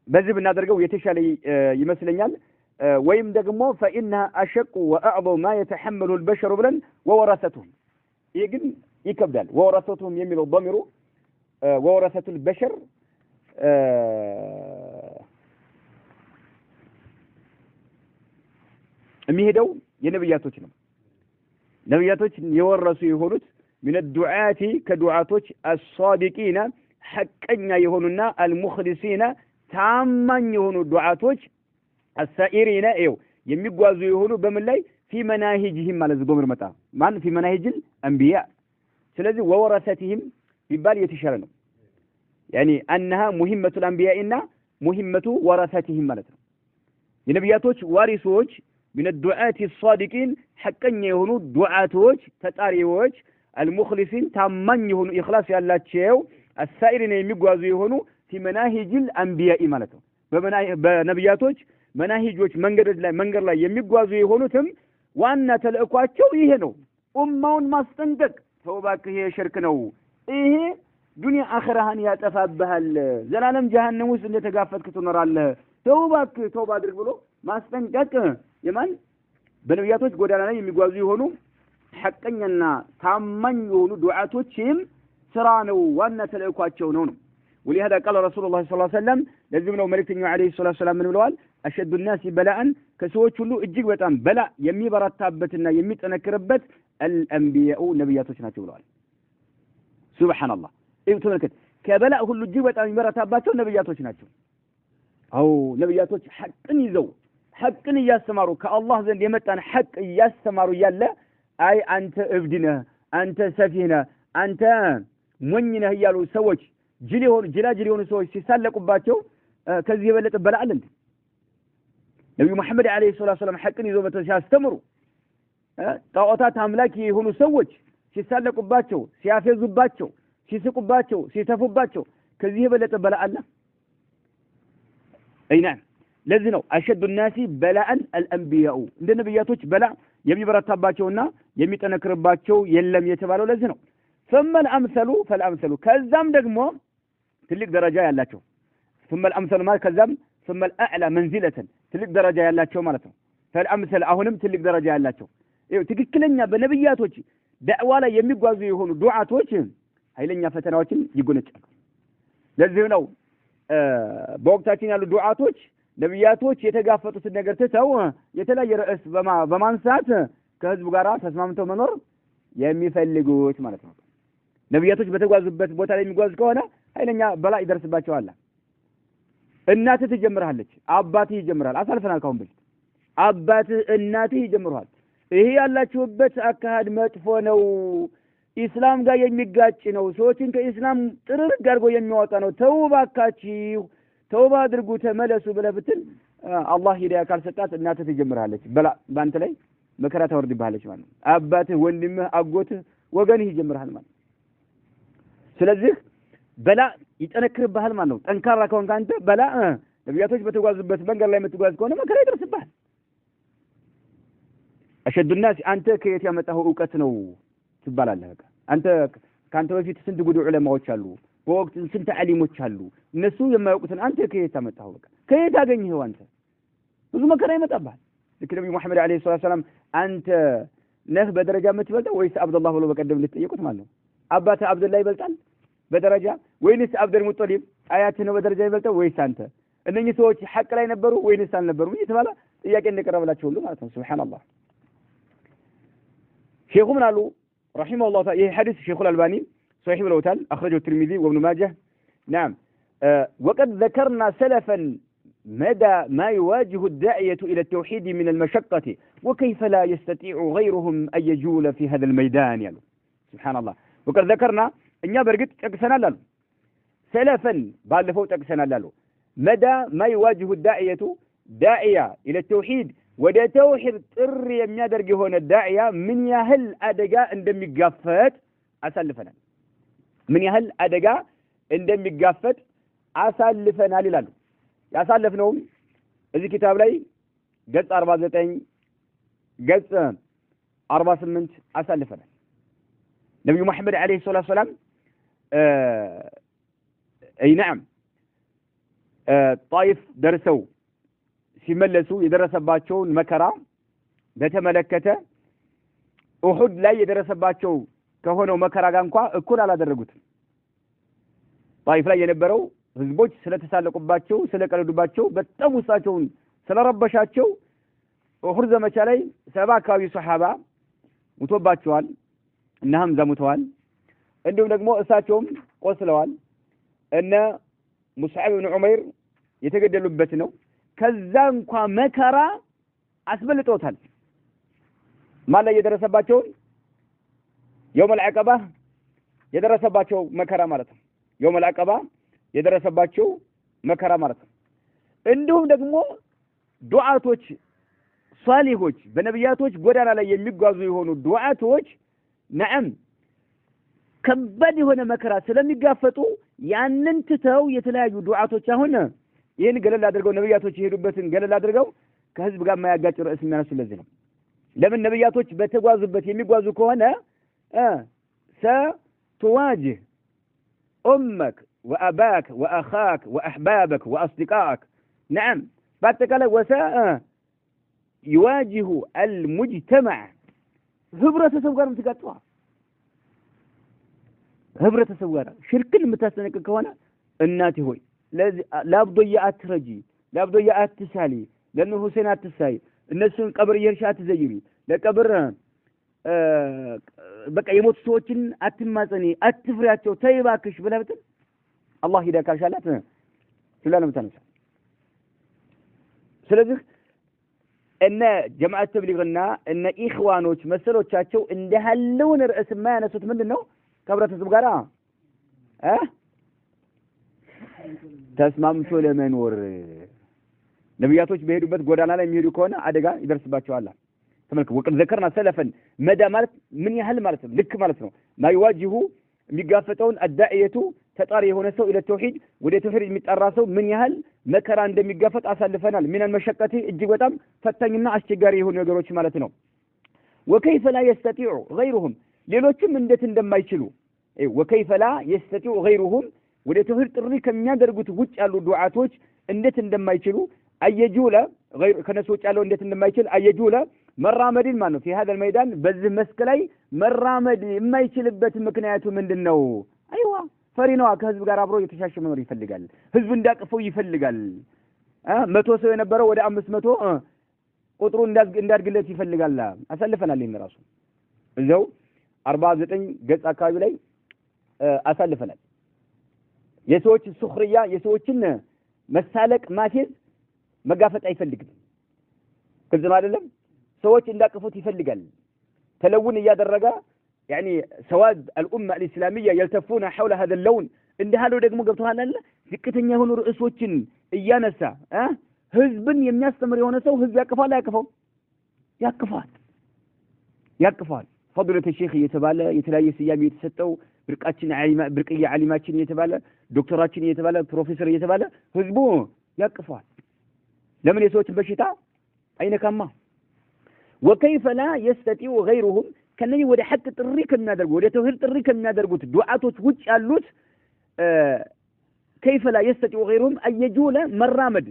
በዚህ ብናደርገው የተሻለ ይመስለኛል። ወይም ደግሞ فإنها أشق وأعظم ما يتحمله البشر ብለን وورثتهم ይሄ ግን ይከብዳል። وورثتهم የሚለው ضميሩ وورثة البشر የሚሄደው የነብያቶች ነው። ነብያቶች የወረሱ የሆኑት من الدعاة كدعاتوች الصادقين حقኛ የሆኑና المخلصين ታማኝ የሆኑ ዱዓቶች السائرين የሚጓዙ የሆኑ በምን ላይ في مناهجهم ማለት ነው። መጣ ማን في مناهج الانبياء ስለዚህ وورثتهم ቢባል የተሻለ ነው። يعني انها مهمة الانبياء مهمة ورثتهم ማለት ነው። የነብያቶች ዋሪሶች من الدعاة الصادقين حقኛ የሆኑ ዱዓቶች ተጣሪዎች المخلصين ታማኝ የሆኑ ኢኽላስ ያላቸው السائرين የሚጓዙ የሆኑ في مناهج الانبياء ማለት ነው። በነብያቶች መናሂጆች መንገድ ላይ የሚጓዙ የሆኑትም ዋና ተልእኳቸው ይሄ ነው። ኡማውን ማስጠንቀቅ ተውባክህ ይሄ ሽርክ ነው፣ ይሄ ዱንያ አኺራህን ያጠፋብሃል፣ ዘላለም ጀሃነም ውስጥ እንደተጋፈጥክ ትኖራለህ፣ ተውባክህ ተውባ አድርግ ብሎ ማስጠንቀቅ የማን በነብያቶች ጎዳና ላይ የሚጓዙ የሆኑ ሐቀኛና ታማኝ የሆኑ ዱዓቶችም ስራ ነው፣ ዋና ተልእኳቸው ነው። ولهذا قال رسول الله صلى الله عليه وسلم لازم ነው መልእክተኛው عليه الصلاه والسلام ምን ብለዋል? أشد الناس بلاء ከሰዎች ሁሉ እጅግ በጣም በላ የሚበረታበትና የሚጠነክርበት الانبياء ነብያቶች ናቸው ብለዋል። ሱብሃንአላህ ይሄ ተመልከት፣ ከበላ ሁሉ እጅግ በጣም የሚበረታባቸው ነብያቶች ናቸው። አው ነብያቶች ሐቅን ይዘው ሐቅን እያስተማሩ ከአላህ ዘንድ የመጣን ሐቅ እያስተማሩ ያለ አይ አንተ እብድ ነህ፣ አንተ ሰፊህ ነህ፣ አንተ ሞኝ ነህ እያሉ ሰዎች ጅላጅል የሆኑ ሰዎች ሲሳለቁባቸው ከዚህ የበለጠ በላ አለ እንዴ? ነብዩ መሐመድ አለይሂ ሰላቱ ወሰለም ሐቅን ይዘው መተው ሲያስተምሩ ጣዖታት አምላኪ የሆኑ ሰዎች ሲሳለቁባቸው፣ ሲያፈዙባቸው፣ ሲስቁባቸው፣ ሲተፉባቸው ከዚህ የበለጠ በላ አለ? አይና ለዚህ ነው አሸዱ الناس بلاء الانبياء እንደ ነብያቶች በላ የሚበረታባቸውና የሚጠነክርባቸው የለም የተባለው ለዚህ ነው። ثم الامثل ከዛም ደግሞ ትልቅ ደረጃ ያላቸው ثم الامثل ማለት ከዛም ثم الاعلى منزله ትልቅ ደረጃ ያላቸው ማለት ነው። فالامثل አሁንም ትልቅ ደረጃ ያላቸው ትክክለኛ በነብያቶች ዳዕዋ ላይ የሚጓዙ የሆኑ ዱዓቶች ኃይለኛ ፈተናዎችን ይጎነጫሉ። ለዚህ ነው በወቅታችን ያሉ ዱዓቶች ነብያቶች የተጋፈጡትን ነገር ትተው የተለያየ ርዕስ በማንሳት ከህዝቡ ጋር ተስማምተው መኖር የሚፈልጉት ማለት ነው። ነብያቶች በተጓዙበት ቦታ ላይ የሚጓዙ ከሆነ ኃይለኛ በላ ይደርስባቸዋል። እናትህ ትጀምራለች፣ አባትህ ይጀምራል። አሳልፈናል ካሁን በፊት አባትህ እናትህ ይጀምራል። ይሄ ያላችሁበት አካሄድ መጥፎ ነው፣ ኢስላም ጋር የሚጋጭ ነው፣ ሰዎችን ከኢስላም ጥርግ አድርጎ የሚያወጣ ነው፣ ተውባካችሁ ተውባ አድርጉ ተመለሱ ብለህ ብትል አላህ ሂዳያ ካልሰጣት እናትህ ትጀምራለች፣ በላ ባንተ ላይ መከራ ታወርድብሃለች ማለት ነው። አባትህ፣ ወንድምህ፣ አጎትህ፣ ወገንህ ይጀምራል ማለት ነው። ስለዚህ በላ ይጠነክርብሃል ማለት ነው። ጠንካራ ከሆንክ አንተ በላ ነብያቶች በተጓዙበት መንገድ ላይ የምትጓዝ ከሆነ መከራ ይደርስብሃል። أشد الناس አንተ ከየት ያመጣው ዕውቀት ነው ትባላለህ። በቃ አንተ ካንተ በፊት ስንት ጉዱ ዑለማዎች አሉ፣ በወቅቱ ስንት ዓሊሞች አሉ፣ እነሱ የማያውቁትን አንተ ከየት ያመጣው? በቃ ከየት አገኘኸው? አንተ ብዙ መከራ ይመጣብሃል። ልክ ነብዩ መሐመድ አለይሂ ሰላቱ ወሰለም አንተ ነህ በደረጃ የምትበልጠው ወይስ አብዱላህ ብሎ በቀደም ልትጠይቁት ማለት ነው። አባትህ አብዱላህ ይበልጣል በደረጃ ወይንስ አብዱል ሙጠሊብ አያትህ ነው በደረጃ ይበልጠው ወይስ አንተ? እነኚህ ሰዎች ሐቅ ላይ ነበሩ ወይንስ አልነበሩም? እየተባለ ጥያቄ እንደቀረበላቸው ሁሉ ማለት ነው። ሱብሃንአላህ ሼኹ ምን አሉ ረሂመሁላህ። ይህ ሐዲስ ሼኹ አልባኒ صحيح بالوتال أخرجه الترمذي وابن ماجه. نعم. وقد ذكرنا سلفا مدى ما يواجه الداعية إلى التوحيد من المشقة وكيف لا يستطيع غيرهم أن يجول في هذا الميدان يعني. سبحان الله. وقد ذكرنا إن يبرقت تقسنا لالو سلفا بالفوت تقسنا لالو مدى ما يواجه الداعية داعية إلى التوحيد ودا توحيد ጥሪ የሚያደርግ የሆነ ዳዕያ ምን ያህል አደጋ እንደሚጋፈጥ አሳልፈናል ምን ያህል አደጋ እንደሚጋፈጥ አሳልፈናል ይላሉ ያሳልፈነው እዚህ ኪታብ ላይ ገጽ 49 ገጽ 48 አሳልፈናል ነብዩ መሐመድ አለይሂ ሰላም اي نعم طائف ደርሰው ሲመለሱ የደረሰባቸውን መከራ በተመለከተ ኡሁድ ላይ የደረሰባቸው ከሆነው መከራ ጋር እንኳን እኩል አላደረጉትም طائف ላይ የነበረው ህዝቦች ስለተሳለቁባቸው ስለቀለዱባቸው በጣም ውስጣቸውን ስለረበሻቸው ኡሁድ ዘመቻ ላይ 70 አካባቢ ሱሐባ ሙቶባቸዋል እና ሐምዛ ሙተዋል እንዲሁም ደግሞ እሳቸውም ቆስለዋል እነ ሙስዓብ ኢብኑ ዑመይር የተገደሉበት ነው ከዛ እንኳን መከራ አስበልጦታል ማለ የደረሰባቸው يوم العقبة የደረሰባቸው መከራ ማለት ነው يوم العقبة የደረሰባቸው መከራ ማለት ነው እንዲሁም ደግሞ ዱዓቶች ሷሊሆች በነብያቶች ጎዳና ላይ የሚጓዙ የሆኑ ዱዓቶች ነዓም ከባድ የሆነ መከራ ስለሚጋፈጡ ያንን ትተው የተለያዩ ዱዓቶች አሁን ይሄን ገለል አድርገው ነብያቶች ይሄዱበትን ገለል አድርገው ከህዝብ ጋር ማያጋጭ ርዕስ የሚያነሱ ለዚህ ነው ለምን ነብያቶች በተጓዙበት የሚጓዙ ከሆነ ستواجه أمك وأباك وأخاك وأحبابك وأصدقائك نعم بعد كلا يواجه المجتمع هبرة تسوغر متقطوها هبرة تسوغر شرك المتسنك كوانا الناتي هوي لابد يأترجي لابد يأتسالي لأنه حسين أتساي الناس قبر يرشات زيري لقبر በቃ የሞት ሰዎችን አትማጸኒ አትፍሪያቸው ተይባክሽ ብለብት አላህ ይደካሻላት ስለለም ተነሳ ስለዚህ እነ ጀማዓት ተብሊግና እነ ኢኽዋኖች መሰሎቻቸው እንደሃለውን ርዕስ ማያነሱት ምንድነው ከብረተሰብ ጋር ተስማምቶ ለመኖር ነብያቶች በሄዱበት ጎዳና ላይ የሚሄዱ ከሆነ አደጋ ይደርስባቸዋል ተመልከቱ ወቅት ذكرنا سلفا مدى ማለት ምን ያህል ማለት ነው ልክ ማለት ነው ما يواجه የሚጋፈጠውን الداعيه ተጣሪ የሆነ ሰው الى التوحيد ወደ ተውሂድ የሚጣራ ሰው ምን ያህል መከራ እንደሚጋፈጥ አሳልፈናል من المشقه እጅግ በጣም ፈታኝና አስቸጋሪ የሆኑ ነገሮች ማለት ነው وكيف لا يستطيع غيرهم ሌሎችም እንዴት እንደማይችሉ وكيف لا يستطيع غيرهم ወደ ተውሂድ ጥሪ ከሚያደርጉት ውጭ ያሉ ዱዓቶች እንዴት እንደማይችሉ አየጁላ غير ከነሶች ያለው እንዴት እንደማይችል አየጁላ መራመድን ማለት ነው في هذا الميدان በዚህ መስክ ላይ መራመድ የማይችልበት ምክንያቱ ምንድነው አይዋ ፈሪናው ከህዝብ ጋር አብሮ የተሻሸ መኖር ይፈልጋል ህዝብ እንዳቀፈው ይፈልጋል 100 ሰው የነበረው ወደ 500 ቁጥሩ እንዳድግለት ይፈልጋል አሳልፈናል ይሄን ራሱ እዛው 49 ገጽ አካባቢ ላይ አሳልፈናል የሰዎች ሱኽሪያ የሰዎችን መሳለቅ ማፌዝ መጋፈጥ አይፈልግም ግልጽ አይደለም ሰዎች እንዳቀፉት ይፈልጋል ተለውን ያደረጋ يعني سواد الامه الاسلاميه يلتفون حول هذا اللون እንደሃለው ደግሞ ገብቷል አይደል ዝቅተኛ የሆኑ ርዕሶችን እያነሳ ህዝብን የሚያስተምር የሆነ ሰው ህዝብ ያቀፋል ያቀፋል فضيلة الشيخ የተባለ የተለያየ ስያሜ የተሰጠው ብርቃችን ብርቅያ ዓሊማችን የተባለ ዶክተራችን የተባለ ፕሮፌሰር የተባለ ህዝቡ ያቀፋል ለምን የሰዎች በሽታ አይነካማ وكيف لا يستطيع غيرهم ከነኝ ወደ ሐቅ ጥሪ ከሚያደርጉ ወደ ተውሂድ ጥሪ ከሚያደርጉት ዱዓቶች ውጭ ያሉት كيف لا يستطيع غيرهم أن يجول مرامد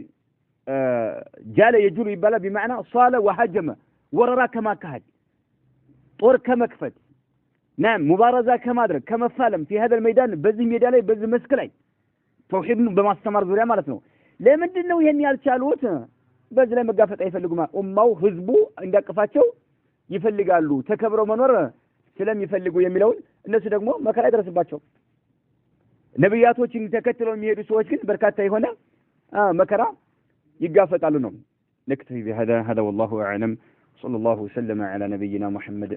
جال يجول يبالا بمعنى صال وهجم وررا كما كهد طور كما كفت نعم مبارزة كما درك كما فالم في هذا الميدان بزي ميدان لي بزي مسك لي توحيد بماستمر ዙሪያ ማለት ነው ለምንድን ነው ይሄን ያልቻሉት በዚህ ላይ መጋፈጥ አይፈልጉማ ኡማው ህዝቡ እንዳቀፋቸው ይፈልጋሉ ተከብረው መኖር ስለሚፈልጉ የሚለውን እነሱ ደግሞ መከራ ይደርስባቸው ነብያቶችን ተከትለው የሚሄዱ ሰዎች ግን በርካታ የሆነ መከራ ይጋፈጣሉ ነው نكتفي بهذا والله أعلم صلى الله وسلم على نبينا محمد